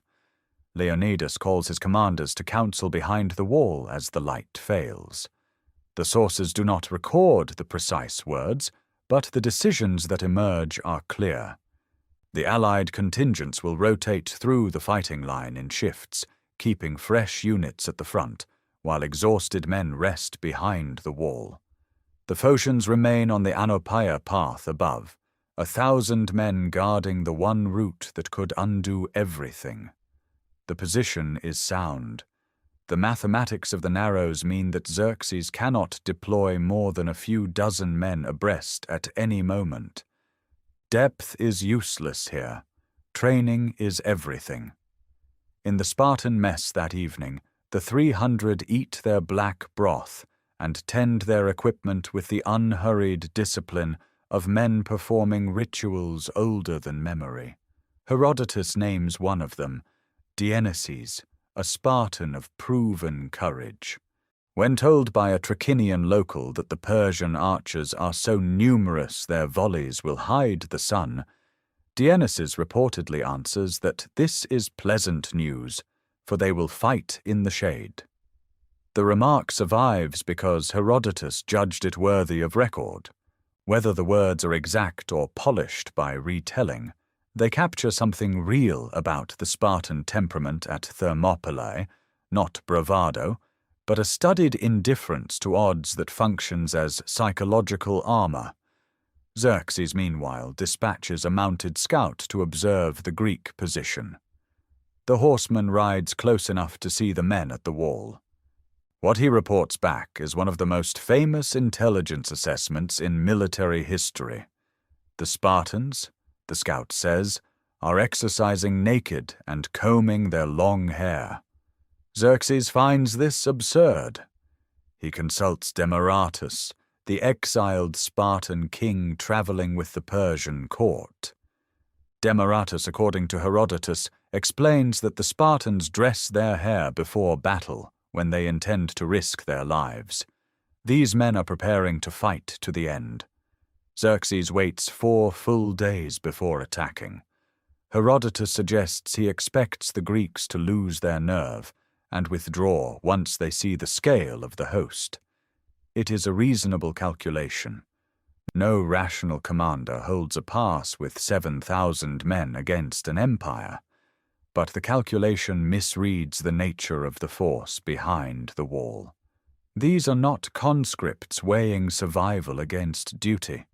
Leonidas calls his commanders to counsel behind the wall as the light fails. The sources do not record the precise words, but the decisions that emerge are clear. The Allied contingents will rotate through the fighting line in shifts, keeping fresh units at the front, while exhausted men rest behind the wall. The Phocians remain on the Anopaea path above, 1,000 men guarding the one route that could undo everything. The position is sound. The mathematics of the Narrows mean that Xerxes cannot deploy more than a few dozen men abreast at any moment. Depth is useless here. Training is everything. In the Spartan mess that evening, the 300 eat their black broth and tend their equipment with the unhurried discipline of men performing rituals older than memory. Herodotus names one of them, Dionysus, a Spartan of proven courage. When told by a Trachinian local that the Persian archers are so numerous their volleys will hide the sun, Dionysus reportedly answers that this is pleasant news, for they will fight in the shade. The remark survives because Herodotus judged it worthy of record. Whether the words are exact or polished by retelling, they capture something real about the Spartan temperament at Thermopylae, not bravado, but a studied indifference to odds that functions as psychological armor. Xerxes, meanwhile, dispatches a mounted scout to observe the Greek position. The horseman rides close enough to see the men at the wall. What he reports back is one of the most famous intelligence assessments in military history. The Spartans, the scout says, are exercising naked and combing their long hair. Xerxes finds this absurd. He consults Demaratus, the exiled Spartan king traveling with the Persian court. Demaratus, according to Herodotus, explains that the Spartans dress their hair before battle when they intend to risk their lives. These men are preparing to fight to the end. Xerxes waits 4 full days before attacking. Herodotus suggests he expects the Greeks to lose their nerve and withdraw once they see the scale of the host. It is a reasonable calculation. No rational commander holds a pass with 7,000 men against an empire, but the calculation misreads the nature of the force behind the wall. These are not conscripts weighing survival against duty.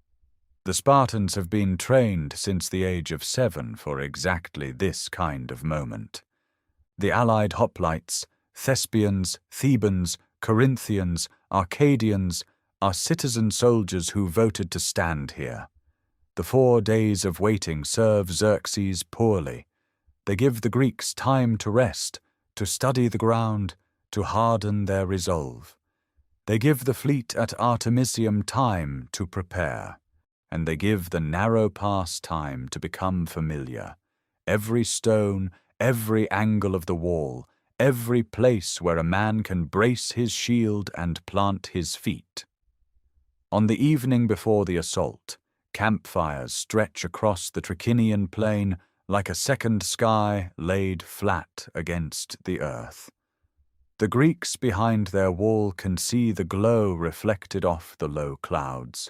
The Spartans have been trained since the age of 7 for exactly this kind of moment. The allied hoplites, Thespians, Thebans, Corinthians, Arcadians are citizen soldiers who voted to stand here. The 4 days of waiting serve Xerxes poorly. They give the Greeks time to rest, to study the ground, to harden their resolve. They give the fleet at Artemisium time to prepare, and they give the narrow pass time to become familiar. Every stone, every angle of the wall, every place where a man can brace his shield and plant his feet. On the evening before the assault, campfires stretch across the Trachinian plain like a second sky laid flat against the earth. The Greeks behind their wall can see the glow reflected off the low clouds.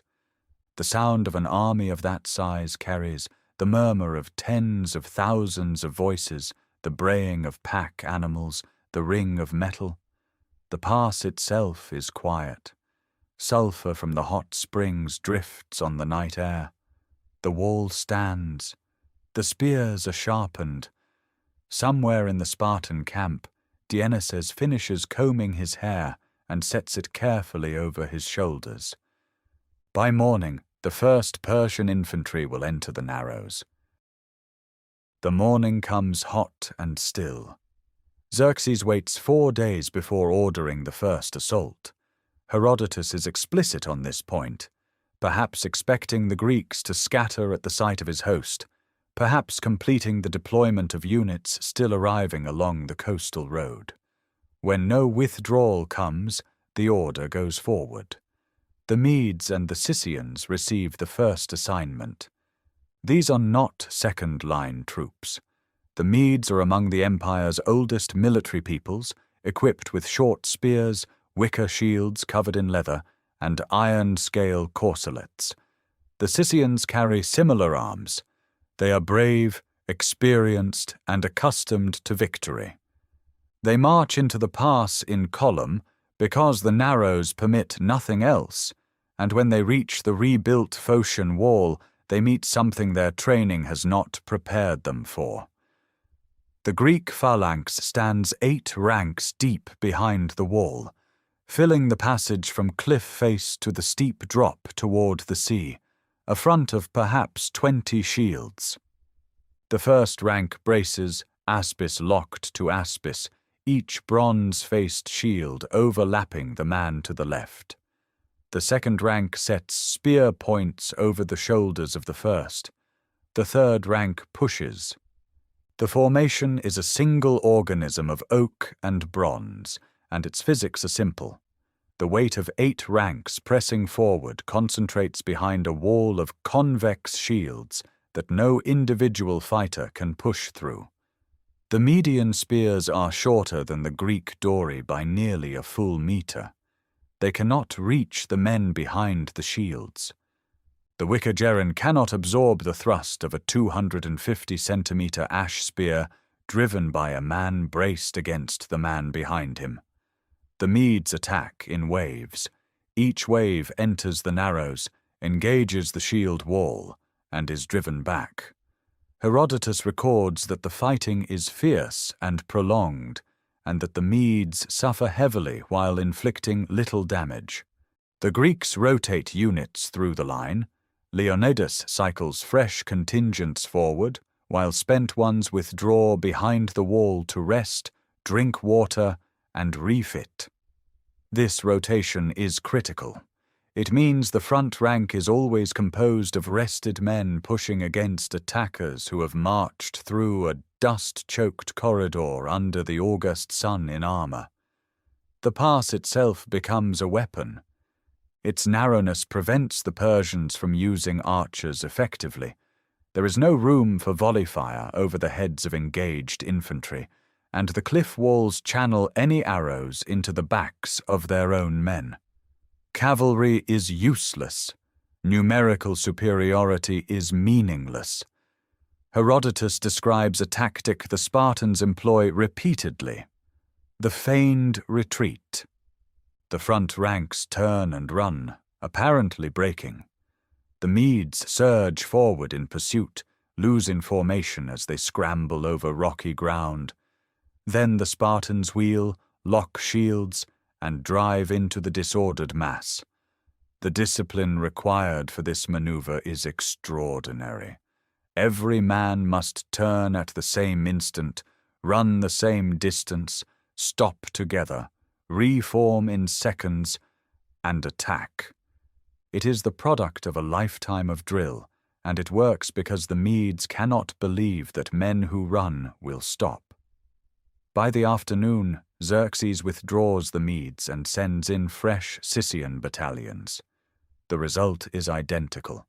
The sound of an army of that size carries the murmur of tens of thousands of voices, the braying of pack animals, the ring of metal. The pass itself is quiet. Sulphur from the hot springs drifts on the night air. The wall stands. The spears are sharpened. Somewhere in the Spartan camp, Dionysus finishes combing his hair and sets it carefully over his shoulders. By morning, the first Persian infantry will enter the Narrows. The morning comes hot and still. Xerxes waits 4 days before ordering the first assault. Herodotus is explicit on this point, perhaps expecting the Greeks to scatter at the sight of his host, perhaps completing the deployment of units still arriving along the coastal road. When no withdrawal comes, the order goes forward. The Medes and the Scythians receive the first assignment. These are not second-line troops. The Medes are among the empire's oldest military peoples, equipped with short spears, wicker shields covered in leather, and iron-scale corselets. The Scythians carry similar arms. They are brave, experienced, and accustomed to victory. They march into the pass in column because the narrows permit nothing else, and when they reach the rebuilt Phocian wall, they meet something their training has not prepared them for. The Greek phalanx stands 8 ranks deep behind the wall, filling the passage from cliff face to the steep drop toward the sea, a front of perhaps 20 shields. The first rank braces, aspis locked to aspis, each bronze-faced shield overlapping the man to the left. The second rank sets spear points over the shoulders of the first. The third rank pushes. The formation is a single organism of oak and bronze, and its physics are simple. The weight of 8 ranks pressing forward concentrates behind a wall of convex shields that no individual fighter can push through. The Median spears are shorter than the Greek dory by nearly a full meter. They cannot reach the men behind the shields. The Wicker-Gerin cannot absorb the thrust of a 250-centimeter ash spear driven by a man braced against the man behind him. The Medes attack in waves. Each wave enters the narrows, engages the shield wall, and is driven back. Herodotus records that the fighting is fierce and prolonged, and that the Medes suffer heavily while inflicting little damage. The Greeks rotate units through the line. Leonidas cycles fresh contingents forward, while spent ones withdraw behind the wall to rest, drink water, and refit. This rotation is critical. It means the front rank is always composed of rested men pushing against attackers who have marched through a dust-choked corridor under the August sun in armor. The pass itself becomes a weapon. Its narrowness prevents the Persians from using archers effectively. There is no room for volley fire over the heads of engaged infantry, and the cliff walls channel any arrows into the backs of their own men. Cavalry is useless. Numerical superiority is meaningless. Herodotus describes a tactic the Spartans employ repeatedly: the feigned retreat. The front ranks turn and run, apparently breaking. The Medes surge forward in pursuit, losing formation as they scramble over rocky ground. Then the Spartans wheel, lock shields, and drive into the disordered mass. The discipline required for this maneuver is extraordinary. Every man must turn at the same instant, run the same distance, stop together, reform in seconds, and attack. It is the product of a lifetime of drill, and it works because the Medes cannot believe that men who run will stop. By the afternoon, Xerxes withdraws the Medes and sends in fresh Scythian battalions. The result is identical.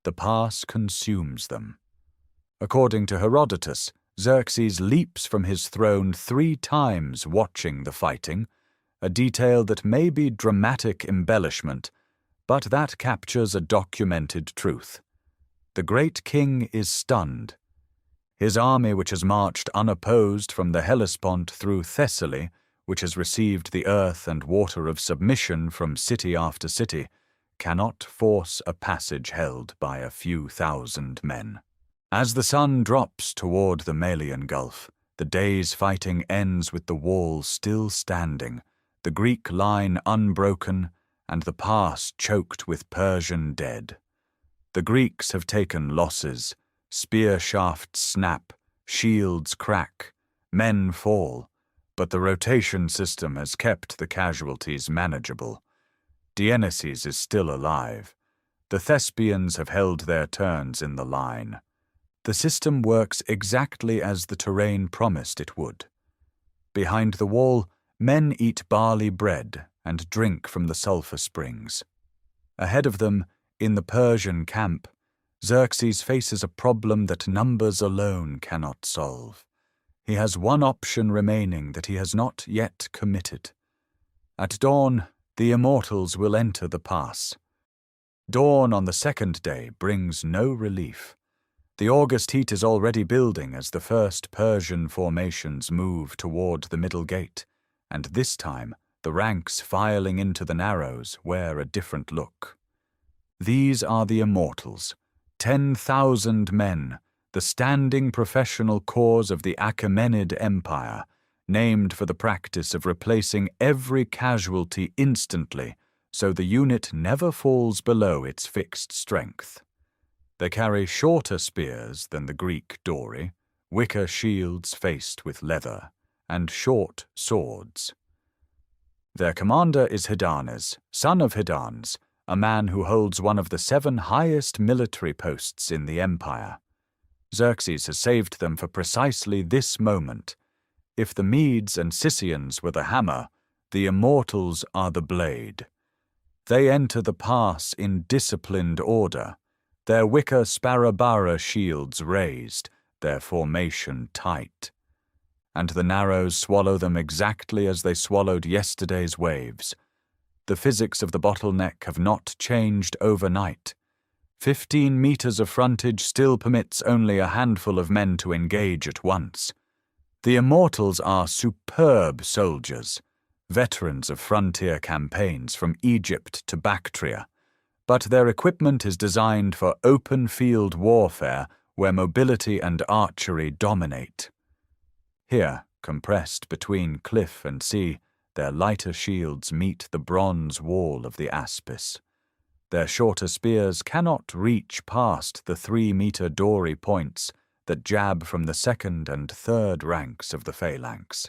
The pass consumes them. According to Herodotus, Xerxes leaps from his throne 3 times watching the fighting, a detail that may be dramatic embellishment, but that captures a documented truth. The great king is stunned. His army, which has marched unopposed from the Hellespont through Thessaly, which has received the earth and water of submission from city after city, cannot force a passage held by a few thousand men. As the sun drops toward the Malian Gulf, the day's fighting ends with the wall still standing, the Greek line unbroken, and the pass choked with Persian dead. The Greeks have taken losses. Spear shafts snap, shields crack, men fall, but the rotation system has kept the casualties manageable. Dionysus is still alive. The Thespians have held their turns in the line. The system works exactly as the terrain promised it would. Behind the wall, men eat barley bread and drink from the sulfur springs. Ahead of them, in the Persian camp, Xerxes faces a problem that numbers alone cannot solve. He has one option remaining that he has not yet committed. At dawn, the immortals will enter the pass. Dawn on the second day brings no relief. The August heat is already building as the first Persian formations move toward the middle gate, and this time the ranks filing into the narrows wear a different look. These are the Immortals, 10,000 men, the standing professional corps of the Achaemenid Empire, named for the practice of replacing every casualty instantly so the unit never falls below its fixed strength. They carry shorter spears than the Greek dory, wicker shields faced with leather, and short swords. Their commander is Hydarnes, son of Hydarnes, a man who holds one of the 7 highest military posts in the empire. Xerxes has saved them for precisely this moment. If the Medes and Scythians were the hammer, the Immortals are the blade. They enter the pass in disciplined order, their wicker sparabara shields raised, their formation tight. And the narrows swallow them exactly as they swallowed yesterday's waves. The physics of the bottleneck have not changed overnight. 15 meters of frontage still permits only a handful of men to engage at once. The Immortals are superb soldiers, veterans of frontier campaigns from Egypt to Bactria, but their equipment is designed for open field warfare where mobility and archery dominate. Here, compressed between cliff and sea, their lighter shields meet the bronze wall of the Aspis. Their shorter spears cannot reach past the 3-meter dory points that jab from the second and third ranks of the phalanx.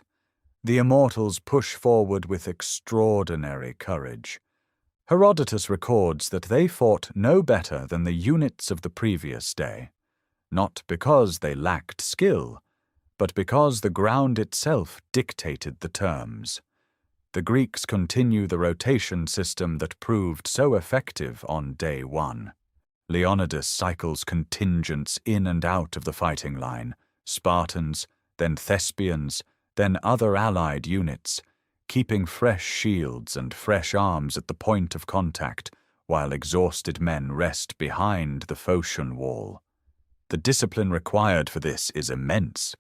The Immortals push forward with extraordinary courage. Herodotus records that they fought no better than the units of the previous day, not because they lacked skill, but because the ground itself dictated the terms. The Greeks continue the rotation system that proved so effective on day 1. Leonidas cycles contingents in and out of the fighting line, Spartans, then Thespians, then other allied units, keeping fresh shields and fresh arms at the point of contact, while exhausted men rest behind the Phocian wall. The discipline required for this is immense.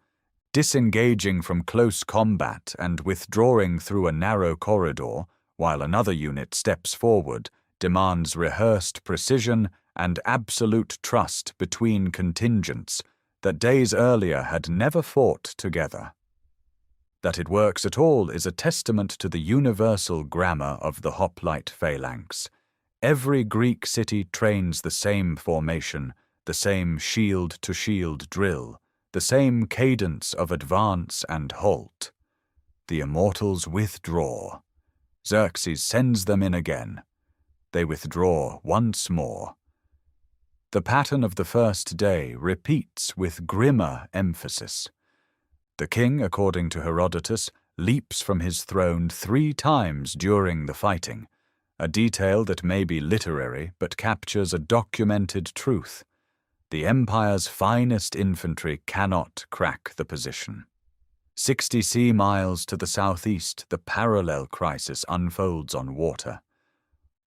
Disengaging from close combat and withdrawing through a narrow corridor, while another unit steps forward, demands rehearsed precision and absolute trust between contingents that days earlier had never fought together. That it works at all is a testament to the universal grammar of the hoplite phalanx. Every Greek city trains the same formation, the same shield-to-shield drill, the same cadence of advance and halt. The Immortals withdraw. Xerxes sends them in again. They withdraw once more. The pattern of the first day repeats with grimmer emphasis. The king, according to Herodotus, leaps from his throne 3 times during the fighting, a detail that may be literary but captures a documented truth. The empire's finest infantry cannot crack the position. 60 sea miles to the southeast, the parallel crisis unfolds on water.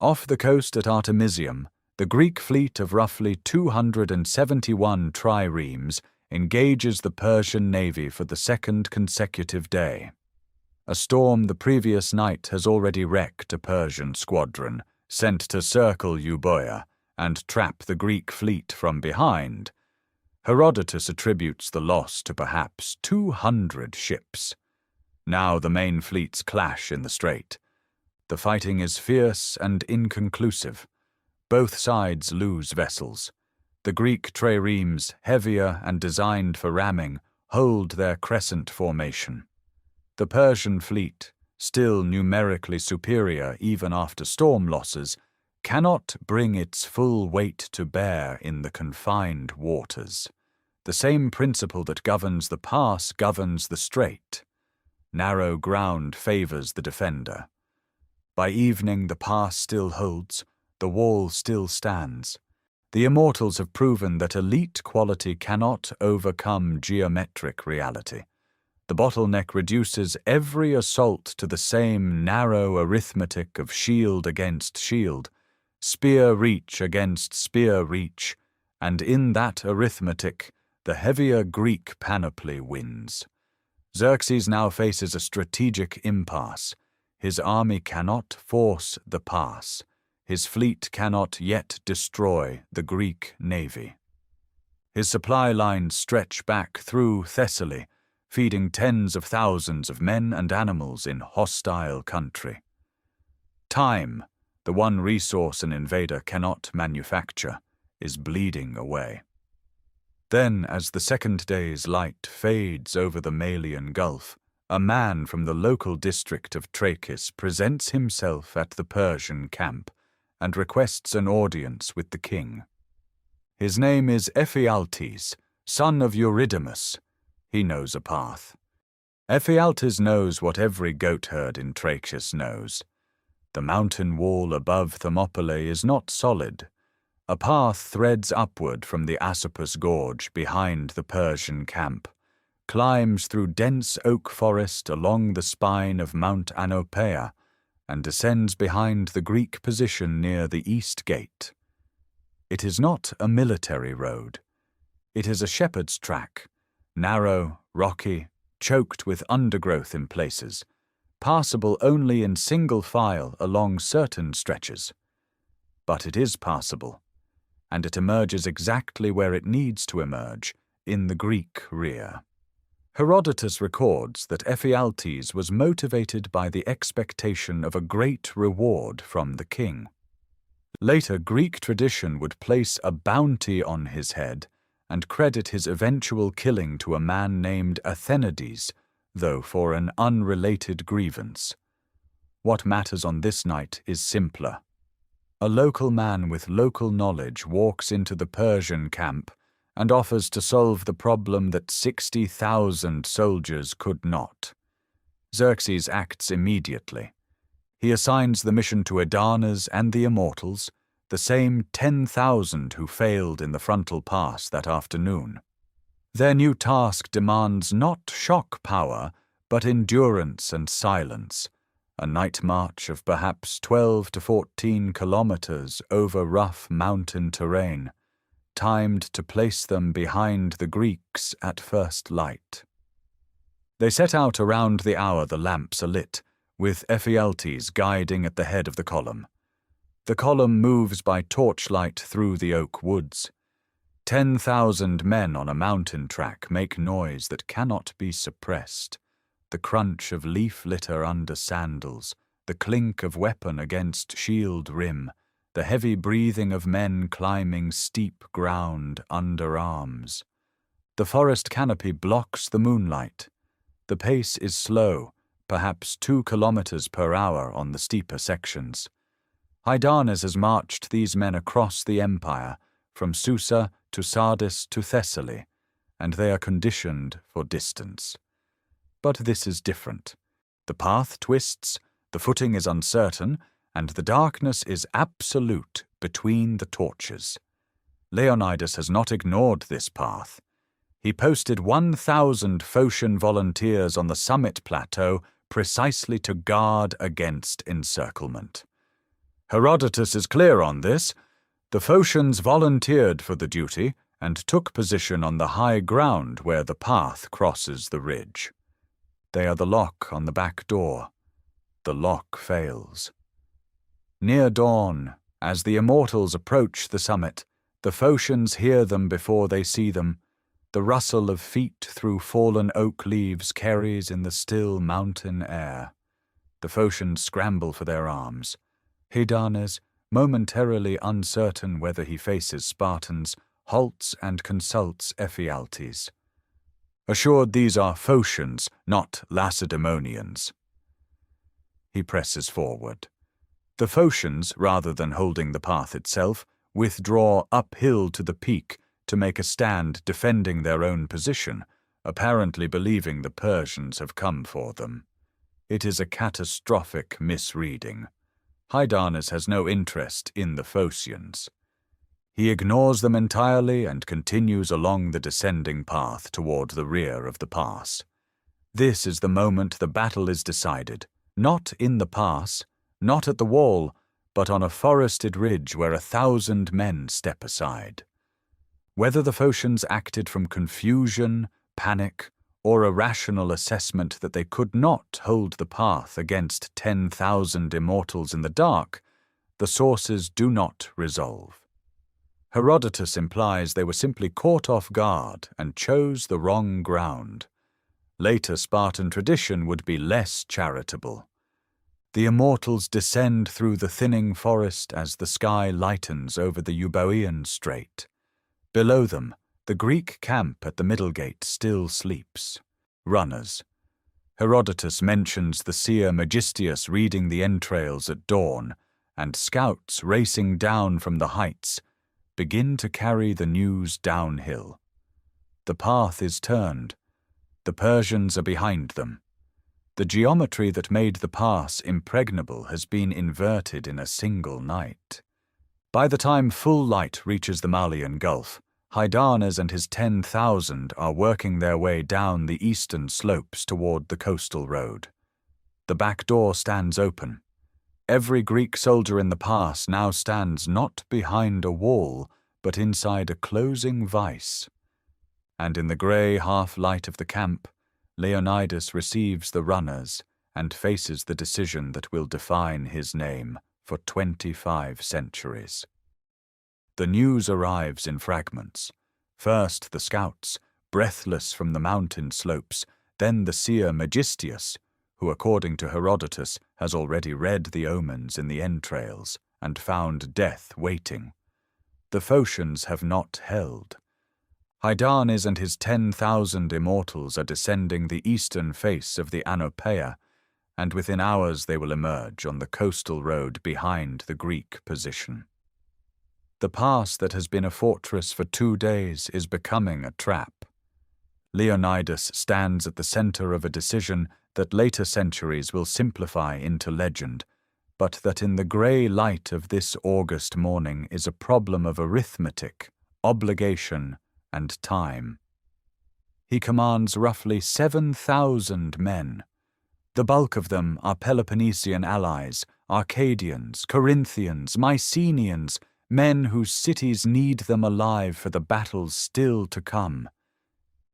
Off the coast at Artemisium, the Greek fleet of roughly 271 triremes engages the Persian navy for the second consecutive day. A storm the previous night has already wrecked a Persian squadron, sent to circle Euboea and trap the Greek fleet from behind. Herodotus attributes the loss to perhaps 200 ships. Now the main fleets clash in the strait. The fighting is fierce and inconclusive. Both sides lose vessels. The Greek triremes, heavier and designed for ramming, hold their crescent formation. The Persian fleet, still numerically superior even after storm losses, cannot bring its full weight to bear in the confined waters. The same principle that governs the pass governs the strait. Narrow ground favors the defender. By evening the pass still holds, the wall still stands. The Immortals have proven that elite quality cannot overcome geometric reality. The bottleneck reduces every assault to the same narrow arithmetic of shield against shield, spear reach against spear reach, and in that arithmetic, the heavier Greek panoply wins. Xerxes now faces a strategic impasse. His army cannot force the pass. His fleet cannot yet destroy the Greek navy. His supply lines stretch back through Thessaly, feeding tens of thousands of men and animals in hostile country. Time, the one resource an invader cannot manufacture, is bleeding away. Then, as the second day's light fades over the Malian Gulf, a man from the local district of Trachis presents himself at the Persian camp and requests an audience with the king. His name is Ephialtes, son of Eurydamus. He knows a path. Ephialtes knows what every goat herd in Trachis knows. The mountain wall above Thermopylae is not solid. A path threads upward from the Asopus Gorge behind the Persian camp, climbs through dense oak forest along the spine of Mount Anopeia, and descends behind the Greek position near the East Gate. It is not a military road. It is a shepherd's track, narrow, rocky, choked with undergrowth in places, passable only in single file along certain stretches. But it is passable, and it emerges exactly where it needs to emerge, in the Greek rear. Herodotus records that Ephialtes was motivated by the expectation of a great reward from the king. Later, Greek tradition would place a bounty on his head and credit his eventual killing to a man named Athenides, though for an unrelated grievance. What matters on this night is simpler. A local man with local knowledge walks into the Persian camp and offers to solve the problem that 60,000 soldiers could not. Xerxes acts immediately. He assigns the mission to Edanas and the Immortals, the same 10,000 who failed in the frontal pass that afternoon. Their new task demands not shock power, but endurance and silence, a night march of perhaps 12 to 14 kilometers over rough mountain terrain, timed to place them behind the Greeks at first light. They set out around the hour the lamps are lit, with Ephialtes guiding at the head of the column. The column moves by torchlight through the oak woods. 10,000 men on a mountain track make noise that cannot be suppressed. The crunch of leaf litter under sandals, the clink of weapon against shield rim, the heavy breathing of men climbing steep ground under arms. The forest canopy blocks the moonlight. The pace is slow, perhaps 2 kilometers per hour on the steeper sections. Hydarnes has marched these men across the empire, from Susa to Sardis to Thessaly, and they are conditioned for distance. But this is different. The path twists, the footing is uncertain, and the darkness is absolute between the torches. Leonidas has not ignored this path. He posted 1,000 Phocian volunteers on the summit plateau precisely to guard against encirclement. Herodotus is clear on this. The Phocians volunteered for the duty and took position on the high ground where the path crosses the ridge. They are the lock on the back door. The lock fails. Near dawn, as the Immortals approach the summit, the Phocians hear them before they see them. The rustle of feet through fallen oak leaves carries in the still mountain air. The Phocians scramble for their arms. Hydarnes, momentarily uncertain whether he faces Spartans, halts and consults Ephialtes. Assured these are Phocians, not Lacedaemonians. He presses forward. The Phocians, rather than holding the path itself, withdraw uphill to the peak to make a stand defending their own position, apparently believing the Persians have come for them. It is a catastrophic misreading. Hydarnes has no interest in the Phocians. He ignores them entirely and continues along the descending path toward the rear of the pass. This is the moment the battle is decided, not in the pass, not at the wall, but on a forested ridge where 1,000 men step aside. Whether the Phocians acted from confusion, panic, or a rational assessment that they could not hold the path against 10,000 immortals in the dark, the sources do not resolve. Herodotus implies they were simply caught off guard and chose the wrong ground. Later Spartan tradition would be less charitable. The immortals descend through the thinning forest as the sky lightens over the Euboean Strait. Below them, the Greek camp at the middle gate still sleeps. Runners. Herodotus mentions the seer Megistius reading the entrails at dawn, and scouts racing down from the heights begin to carry the news downhill. The path is turned. The Persians are behind them. The geometry that made the pass impregnable has been inverted in a single night. By the time full light reaches the Malian Gulf, Hydarnes and his 10,000 are working their way down the eastern slopes toward the coastal road. The back door stands open. Every Greek soldier in the pass now stands not behind a wall, but inside a closing vice. And in the grey half-light of the camp, Leonidas receives the runners and faces the decision that will define his name for 25 centuries. The news arrives in fragments. First the scouts, breathless from the mountain slopes, then the seer Megistius, who according to Herodotus has already read the omens in the entrails and found death waiting. The Phocians have not held. Hydarnes and his 10,000 immortals are descending the eastern face of the Anopeia, and within hours they will emerge on the coastal road behind the Greek position. The pass that has been a fortress for 2 days is becoming a trap. Leonidas stands at the center of a decision that later centuries will simplify into legend, but that in the grey light of this August morning is a problem of arithmetic, obligation, and time. He commands roughly 7,000 men. The bulk of them are Peloponnesian allies, Arcadians, Corinthians, Mycenaeans, men whose cities need them alive for the battles still to come.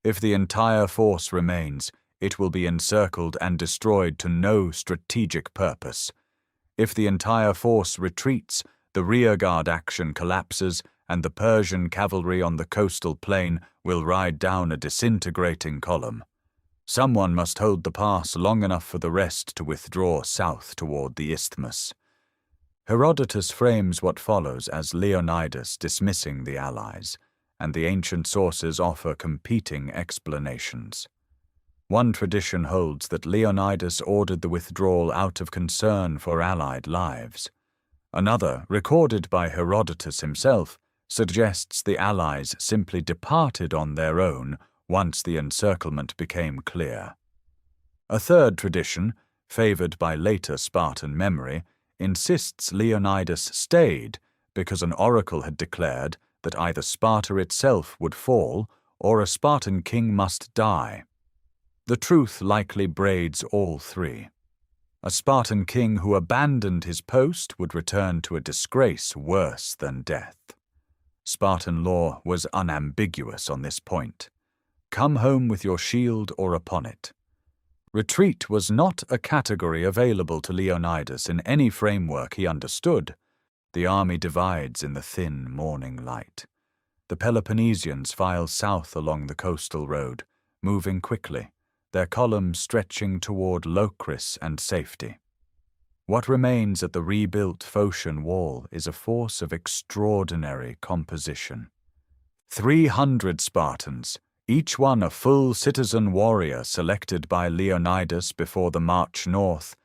If the entire force remains, it will be encircled and destroyed to no strategic purpose. If the entire force retreats, the rearguard action collapses, and the Persian cavalry on the coastal plain will ride down a disintegrating column. Someone must hold the pass long enough for the rest to withdraw south toward the isthmus. Herodotus frames what follows as Leonidas dismissing the allies, and the ancient sources offer competing explanations. One tradition holds that Leonidas ordered the withdrawal out of concern for allied lives. Another, recorded by Herodotus himself, suggests the allies simply departed on their own once the encirclement became clear. A third tradition, favored by later Spartan memory, insists Leonidas stayed because an oracle had declared that either Sparta itself would fall or a Spartan king must die. The truth likely braids all three. A Spartan king who abandoned his post would return to a disgrace worse than death. Spartan law was unambiguous on this point. Come home with your shield or upon it. Retreat was not a category available to Leonidas in any framework he understood. The army divides in the thin morning light. The Peloponnesians file south along the coastal road, moving quickly, their columns stretching toward Locris and safety. What remains at the rebuilt Phocian wall is a force of extraordinary composition. 300 Spartans, each one a full citizen warrior selected by Leonidas before the march north,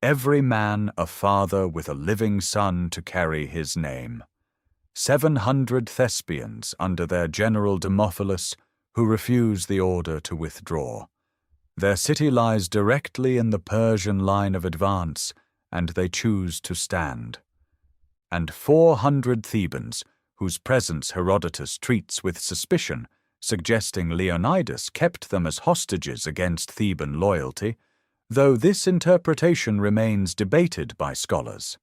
every man a father with a living son to carry his name. 700 Thespians under their general Demophilus, who refuse the order to withdraw. Their city lies directly in the Persian line of advance, and they choose to stand. And 400 Thebans, whose presence Herodotus treats with suspicion, suggesting Leonidas kept them as hostages against Theban loyalty, though this interpretation remains debated by scholars.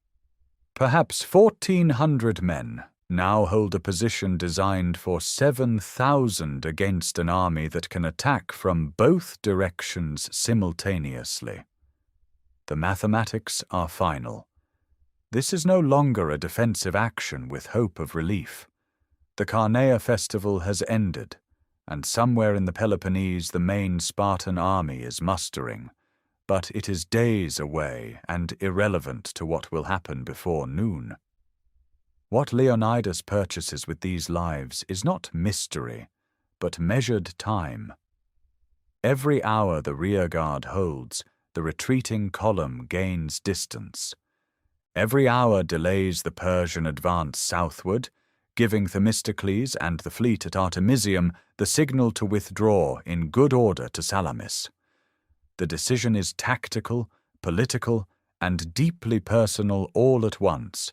Perhaps 1,400 men now hold a position designed for 7,000 against an army that can attack from both directions simultaneously. The mathematics are final. This is no longer a defensive action with hope of relief. The Carnea festival has ended, and somewhere in the Peloponnese the main Spartan army is mustering, but it is days away and irrelevant to what will happen before noon. What Leonidas purchases with these lives is not mystery, but measured time. Every hour the rearguard holds, the retreating column gains distance. Every hour delays the Persian advance southward, giving Themistocles and the fleet at Artemisium the signal to withdraw in good order to Salamis. The decision is tactical, political, and deeply personal all at once,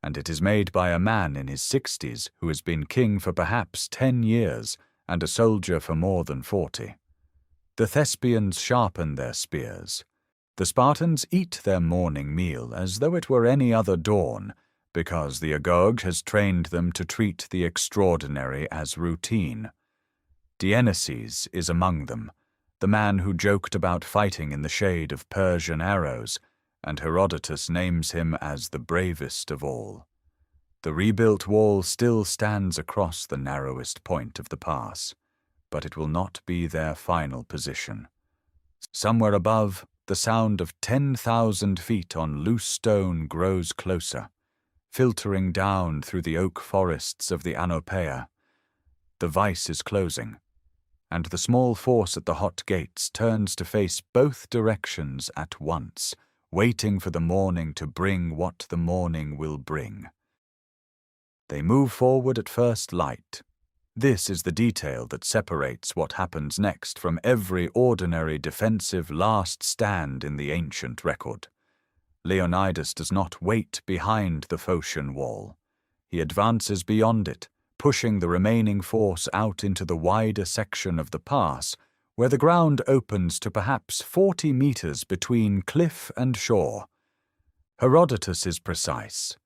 and it is made by a man in his 60s who has been king for perhaps 10 years and a soldier for more than 40. The Thespians sharpen their spears. The Spartans eat their morning meal as though it were any other dawn, because the agoge has trained them to treat the extraordinary as routine. Dionysus is among them, the man who joked about fighting in the shade of Persian arrows, and Herodotus names him as the bravest of all. The rebuilt wall still stands across the narrowest point of the pass, but it will not be their final position. Somewhere above, the sound of 10,000 feet on loose stone grows closer, filtering down through the oak forests of the Anopeia. The vice is closing, and the small force at the hot gates turns to face both directions at once, waiting for the morning to bring what the morning will bring. They move forward at first light. This is the detail that separates what happens next from every ordinary defensive last stand in the ancient record. Leonidas does not wait behind the Phocian wall. He advances beyond it, pushing the remaining force out into the wider section of the pass, where the ground opens to perhaps 40 meters between cliff and shore. Herodotus is precise.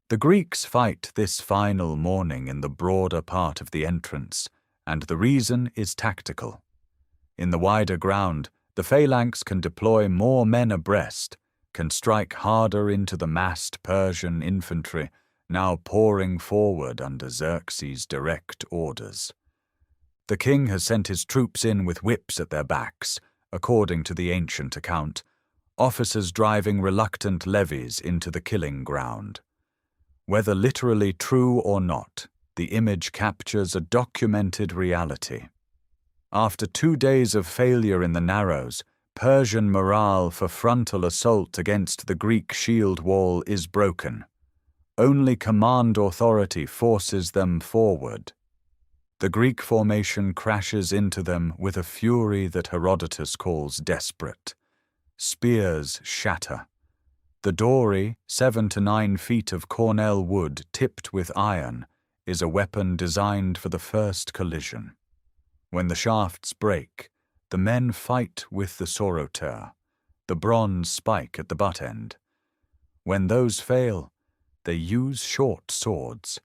The Greeks fight this final morning in the broader part of the entrance, and the reason is tactical. In the wider ground, the phalanx can deploy more men abreast, can strike harder into the massed Persian infantry, now pouring forward under Xerxes' direct orders. The king has sent his troops in with whips at their backs, according to the ancient account, officers driving reluctant levies into the killing ground. Whether literally true or not, the image captures a documented reality. After 2 days of failure in the Narrows, Persian morale for frontal assault against the Greek shield wall is broken. Only command authority forces them forward. The Greek formation crashes into them with a fury that Herodotus calls desperate. Spears shatter. The dory, 7 to 9 feet of cornel wood tipped with iron, is a weapon designed for the first collision. When the shafts break, the men fight with the soroteur, the bronze spike at the butt end. When those fail, they use short swords.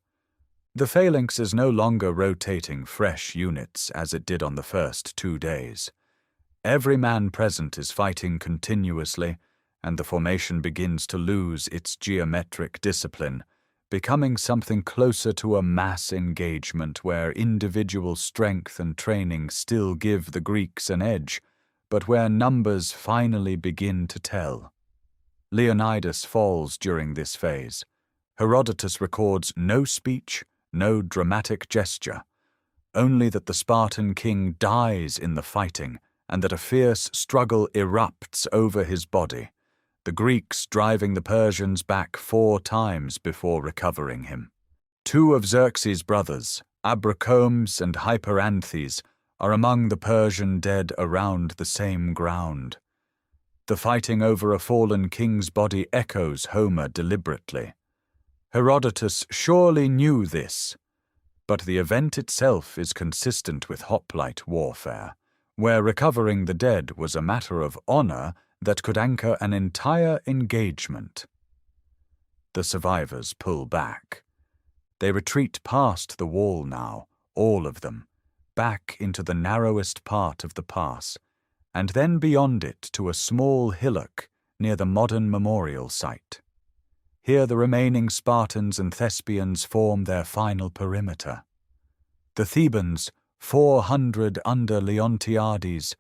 The phalanx is no longer rotating fresh units as it did on the first 2 days. Every man present is fighting continuously, and the formation begins to lose its geometric discipline, becoming something closer to a mass engagement where individual strength and training still give the Greeks an edge, but where numbers finally begin to tell. Leonidas falls during this phase. Herodotus records no speech, no dramatic gesture, only that the Spartan king dies in the fighting and that a fierce struggle erupts over his body, the Greeks driving the Persians back 4 times before recovering him. 2 of Xerxes' brothers, Abracomes and Hyperanthes, are among the Persian dead around the same ground. The fighting over a fallen king's body echoes Homer deliberately. Herodotus surely knew this, but the event itself is consistent with hoplite warfare, where recovering the dead was a matter of honor that could anchor an entire engagement. the survivors pull back. They retreat past the wall now, all of them, back into the narrowest part of the pass, and then beyond it to a small hillock near the modern memorial site. Here the remaining Spartans and Thespians form their final perimeter. The Thebans, 400 under Leonidas,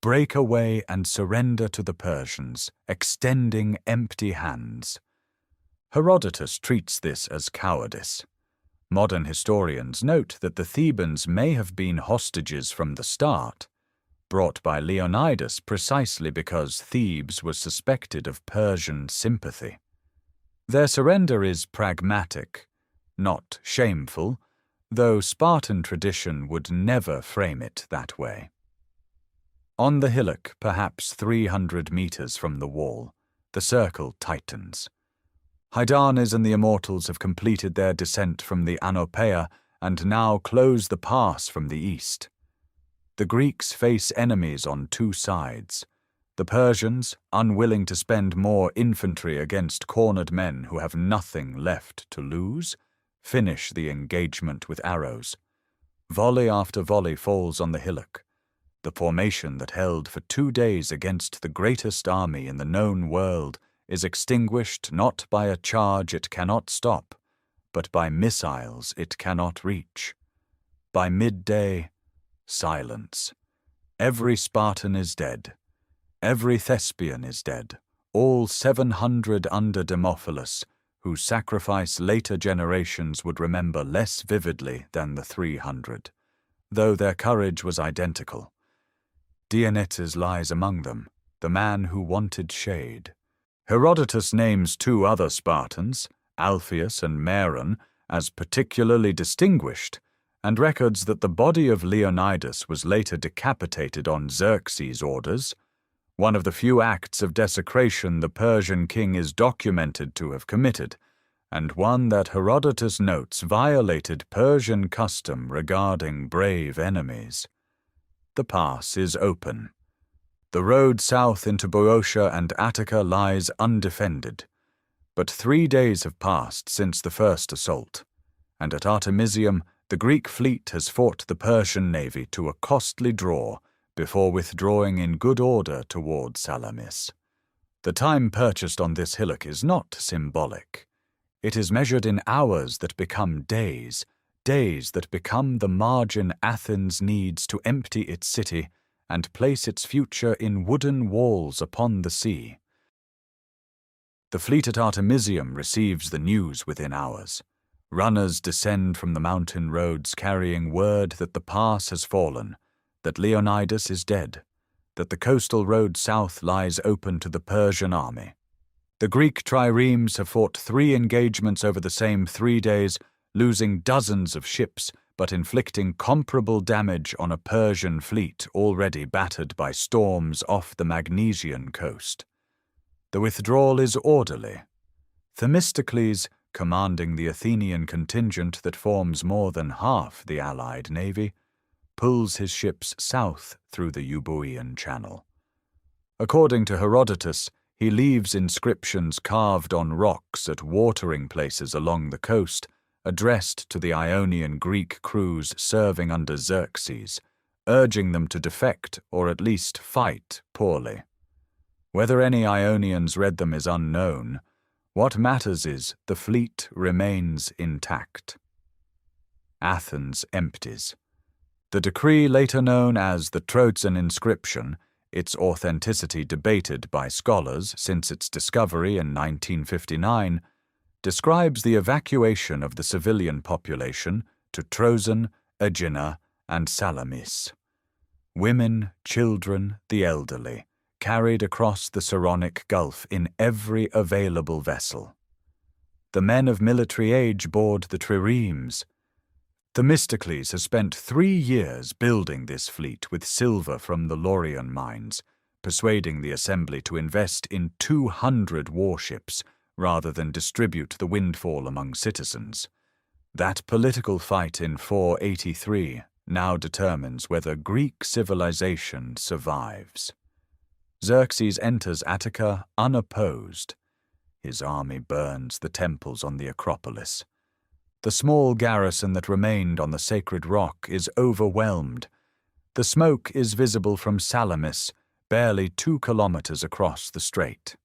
break away and surrender to the Persians, extending empty hands. Herodotus treats this as cowardice. Modern historians note that the Thebans may have been hostages from the start, brought by Leonidas precisely because Thebes was suspected of Persian sympathy. Their surrender is pragmatic, not shameful, though Spartan tradition would never frame it that way. On the hillock, perhaps 300 meters from the wall, the circle tightens. Hydarnes and the Immortals have completed their descent from the Anopeia and now close the pass from the east. The Greeks face enemies on two sides. The Persians, unwilling to spend more infantry against cornered men who have nothing left to lose, finish the engagement with arrows. Volley after volley falls on the hillock. The formation that held for 2 days against the greatest army in the known world is extinguished not by a charge it cannot stop, but by missiles it cannot reach. By midday, silence. Every Spartan is dead. Every Thespian is dead, all 700 under Demophilus, whose sacrifice later generations would remember less vividly than the 300, though their courage was identical. Leonidas lies among them, the man who wanted shade. Herodotus names 2 other Spartans, Alpheus and Meron, as particularly distinguished, and records that the body of Leonidas was later decapitated on Xerxes' orders, one of the few acts of desecration the Persian king is documented to have committed, and one that Herodotus notes violated Persian custom regarding brave enemies. The pass is open. The road south into Boeotia and Attica lies undefended, but 3 days have passed since the first assault, and at Artemisium the Greek fleet has fought the Persian navy to a costly draw before withdrawing in good order toward Salamis. The time purchased on this hillock is not symbolic. It is measured in hours that become days, days that become the margin Athens needs to empty its city and place its future in wooden walls upon the sea. The fleet at Artemisium receives the news within hours. Runners descend from the mountain roads carrying word that the pass has fallen, that Leonidas is dead, that the coastal road south lies open to the Persian army. The Greek triremes have fought 3 engagements over the same 3 days, losing dozens of ships, but inflicting comparable damage on a Persian fleet already battered by storms off the Magnesian coast. The withdrawal is orderly. Themistocles, commanding the Athenian contingent that forms more than half the allied navy, pulls his ships south through the Euboean Channel. According to Herodotus, he leaves inscriptions carved on rocks at watering places along the coast, addressed to the Ionian Greek crews serving under Xerxes, urging them to defect or at least fight poorly. Whether any Ionians read them is unknown. What matters is the fleet remains intact. Athens empties. The decree later known as the Trojan inscription, its authenticity debated by scholars since its discovery in 1959, describes the evacuation of the civilian population to Troezen, Aegina, and Salamis. Women, children, the elderly, carried across the Saronic Gulf in every available vessel. The men of military age board the triremes. Themistocles has spent 3 years building this fleet with silver from the Laurian mines, persuading the assembly to invest in 200 warships rather than distribute the windfall among citizens. That political fight in 483 now determines whether Greek civilization survives. Xerxes enters Attica unopposed. His army burns the temples on the Acropolis. The small garrison that remained on the sacred rock is overwhelmed. The smoke is visible from Salamis, barely 2 kilometers across the strait.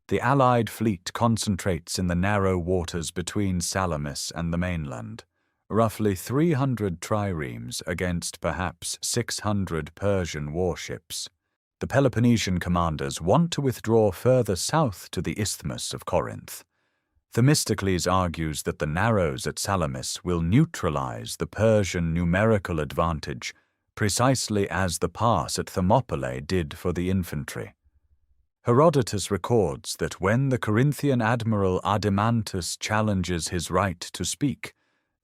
The Allied fleet concentrates in the narrow waters between Salamis and the mainland, roughly 300 triremes against perhaps 600 Persian warships. The Peloponnesian commanders want to withdraw further south to the Isthmus of Corinth. Themistocles argues that the narrows at Salamis will neutralize the Persian numerical advantage, precisely as the pass at Thermopylae did for the infantry. Herodotus records that when the Corinthian admiral Adimantus challenges his right to speak,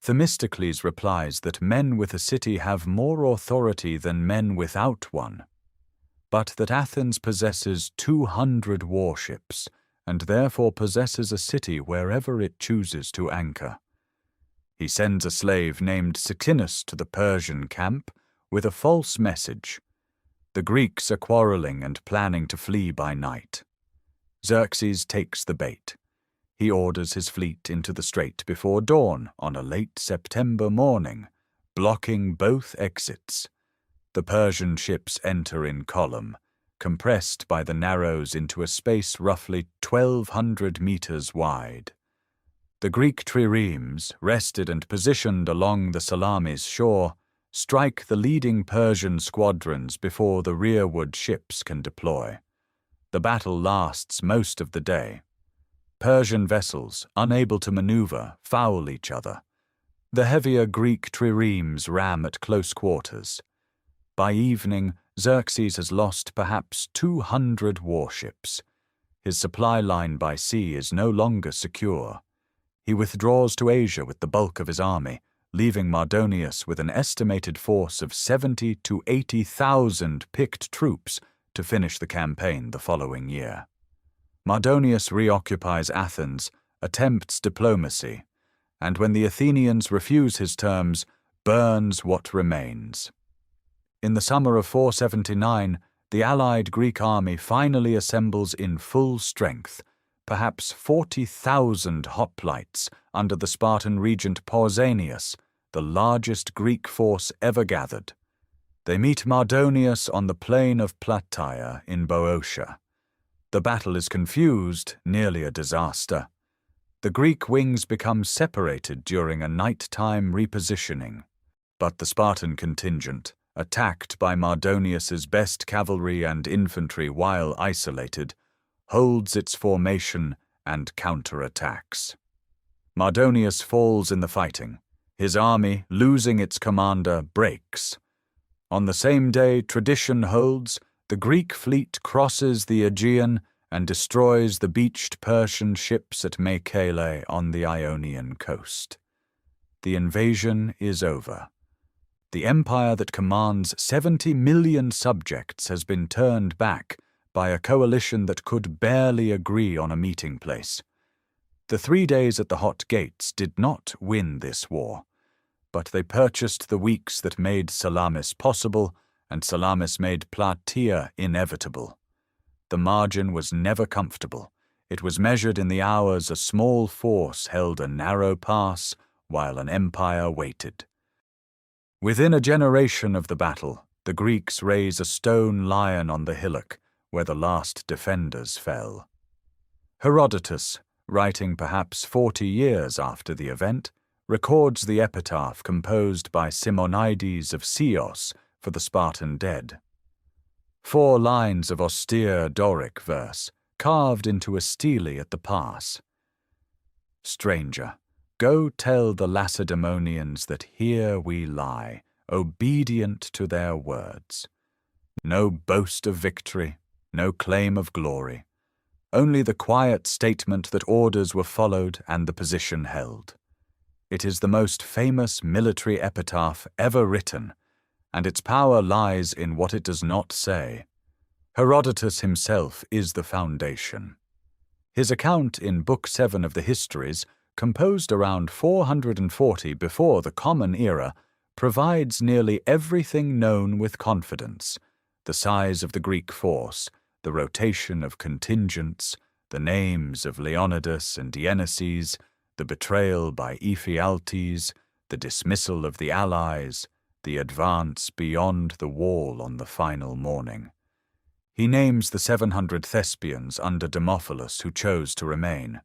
Themistocles replies that men with a city have more authority than men without one, but that Athens possesses 200 warships and therefore possesses a city wherever it chooses to anchor. He sends a slave named Sitinus to the Persian camp with a false message. The Greeks are quarreling and planning to flee by night. Xerxes takes the bait. He orders his fleet into the strait before dawn on a late September morning, blocking both exits. The Persian ships enter in column, compressed by the narrows into a space roughly 1,200 meters wide. The Greek triremes, rested and positioned along the Salamis shore, strike the leading Persian squadrons before the rearward ships can deploy. The battle lasts most of the day. Persian vessels, unable to maneuver, foul each other. The heavier Greek triremes ram at close quarters. By evening, Xerxes has lost perhaps 200 warships. His supply line by sea is no longer secure. He withdraws to Asia with the bulk of his army, leaving Mardonius with an estimated force of 70,000 to 80,000 picked troops to finish the campaign the following year. Mardonius reoccupies Athens, attempts diplomacy, and when the Athenians refuse his terms, burns what remains. In the summer of 479, the allied Greek army finally assembles in full strength, perhaps 40,000 hoplites under the Spartan regent Pausanias, the largest Greek force ever gathered. They meet Mardonius on the plain of Plataea in Boeotia. The battle is confused, nearly a disaster. The Greek wings become separated during a nighttime repositioning, but the Spartan contingent, attacked by Mardonius's best cavalry and infantry while isolated, holds its formation and counterattacks. Mardonius falls in the fighting. His army, losing its commander, breaks. On the same day, tradition holds, the Greek fleet crosses the Aegean and destroys the beached Persian ships at Mycale on the Ionian coast. The invasion is over. The empire that commands 70 million subjects has been turned back by a coalition that could barely agree on a meeting place. The 3 days at the Hot Gates did not win this war, but they purchased the weeks that made Salamis possible, and Salamis made Plataea inevitable. The margin was never comfortable. It was measured in the hours a small force held a narrow pass while an empire waited. Within a generation of the battle, the Greeks raise a stone lion on the hillock where the last defenders fell. Herodotus, writing perhaps 40 years after the event, records the epitaph composed by Simonides of Chios for the Spartan dead. 4 lines of austere Doric verse, carved into a stele at the pass. Stranger, go tell the Lacedaemonians that here we lie, obedient to their words. No boast of victory, no claim of glory, only the quiet statement that orders were followed and the position held. It is the most famous military epitaph ever written, and its power lies in what it does not say. Herodotus himself is the foundation. His account in Book 7 of the Histories, composed around 440 before the Common Era, provides nearly everything known with confidence: the size of the Greek force, the rotation of contingents, the names of Leonidas and Xerxes, the betrayal by Ephialtes, the dismissal of the allies, the advance beyond the wall on the final morning. He names the 700 Thespians under Demophilus who chose to remain.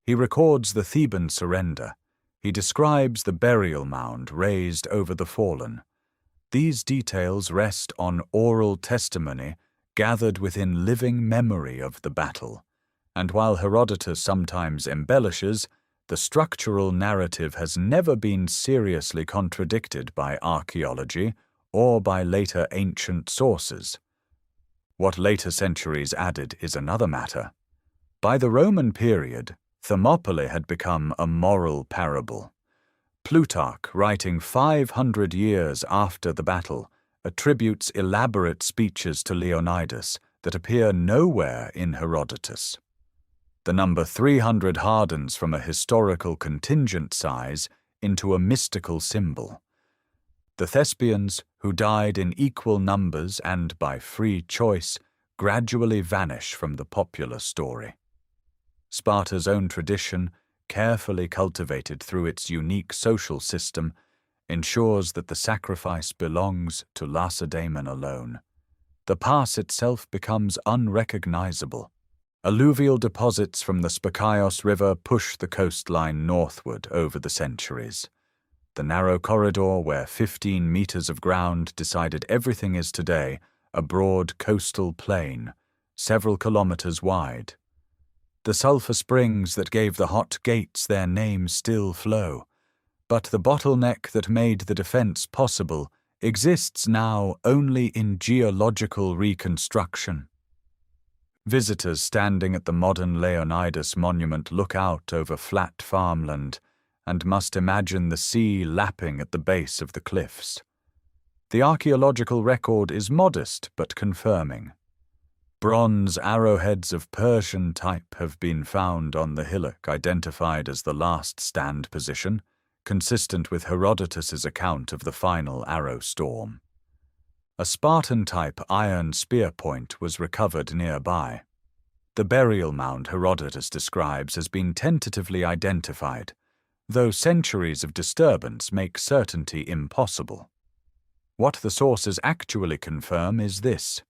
He records the Theban surrender. He describes the burial mound raised over the fallen. These details rest on oral testimony gathered within living memory of the battle, and while Herodotus sometimes embellishes, the structural narrative has never been seriously contradicted by archaeology or by later ancient sources. What later centuries added is another matter. By the Roman period, Thermopylae had become a moral parable. Plutarch, writing 500 years after the battle, attributes elaborate speeches to Leonidas that appear nowhere in Herodotus. The number 300 hardens from a historical contingent size into a mystical symbol. The Thespians, who died in equal numbers and by free choice, gradually vanish from the popular story. Sparta's own tradition, carefully cultivated through its unique social system, ensures that the sacrifice belongs to Lacedaemon alone. The pass itself becomes unrecognizable. Alluvial deposits from the Spakaios River push the coastline northward over the centuries. The narrow corridor where 15 meters of ground decided everything is today, a broad coastal plain, several kilometers wide. The sulfur springs that gave the hot gates their name still flow, but the bottleneck that made the defense possible exists now only in geological reconstruction. Visitors standing at the modern Leonidas monument look out over flat farmland and must imagine the sea lapping at the base of the cliffs. The archaeological record is modest but confirming. Bronze arrowheads of Persian type have been found on the hillock identified as the last stand position, consistent with Herodotus's account of the final arrow storm. A Spartan-type iron spear point was recovered nearby. The burial mound Herodotus describes has been tentatively identified, though centuries of disturbance make certainty impossible. What the sources actually confirm is this.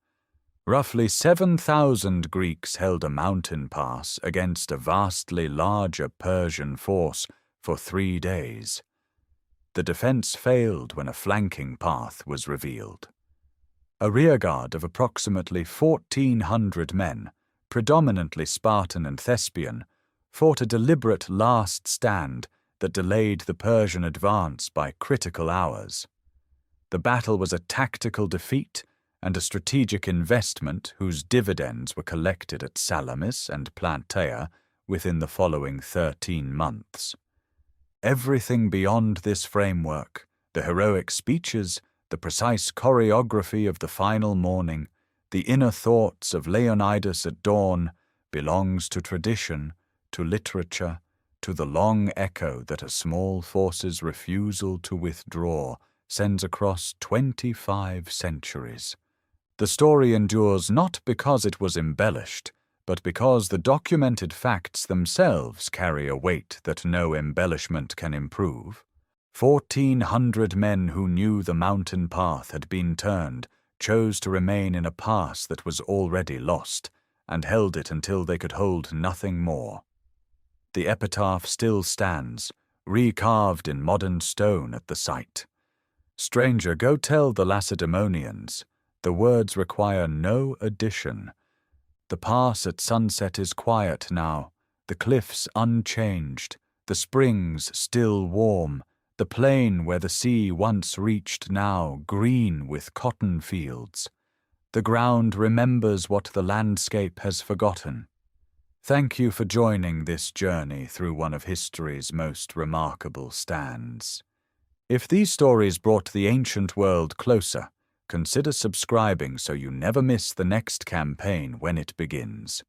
Roughly 7,000 Greeks held a mountain pass against a vastly larger Persian force for 3 days. The defense failed when a flanking path was revealed. A rearguard of approximately 1,400 men, predominantly Spartan and Thespian, fought a deliberate last stand that delayed the Persian advance by critical hours. The battle was a tactical defeat and a strategic investment whose dividends were collected at Salamis and Plataea within the following 13 months. Everything beyond this framework, the heroic speeches, the precise choreography of the final morning, the inner thoughts of Leonidas at dawn, belongs to tradition, to literature, to the long echo that a small force's refusal to withdraw sends across 25 centuries. The story endures not because it was embellished, but because the documented facts themselves carry a weight that no embellishment can improve. 1,400 men who knew the mountain path had been turned chose to remain in a pass that was already lost, and held it until they could hold nothing more. The epitaph still stands, recarved in modern stone at the site. Stranger, go tell the Lacedaemonians, the words require no addition. The pass at sunset is quiet now, the cliffs unchanged, the springs still warm, the plain where the sea once reached now green with cotton fields. The ground remembers what the landscape has forgotten. Thank you for joining this journey through one of history's most remarkable stands. If these stories brought the ancient world closer, consider subscribing so you never miss the next campaign when it begins.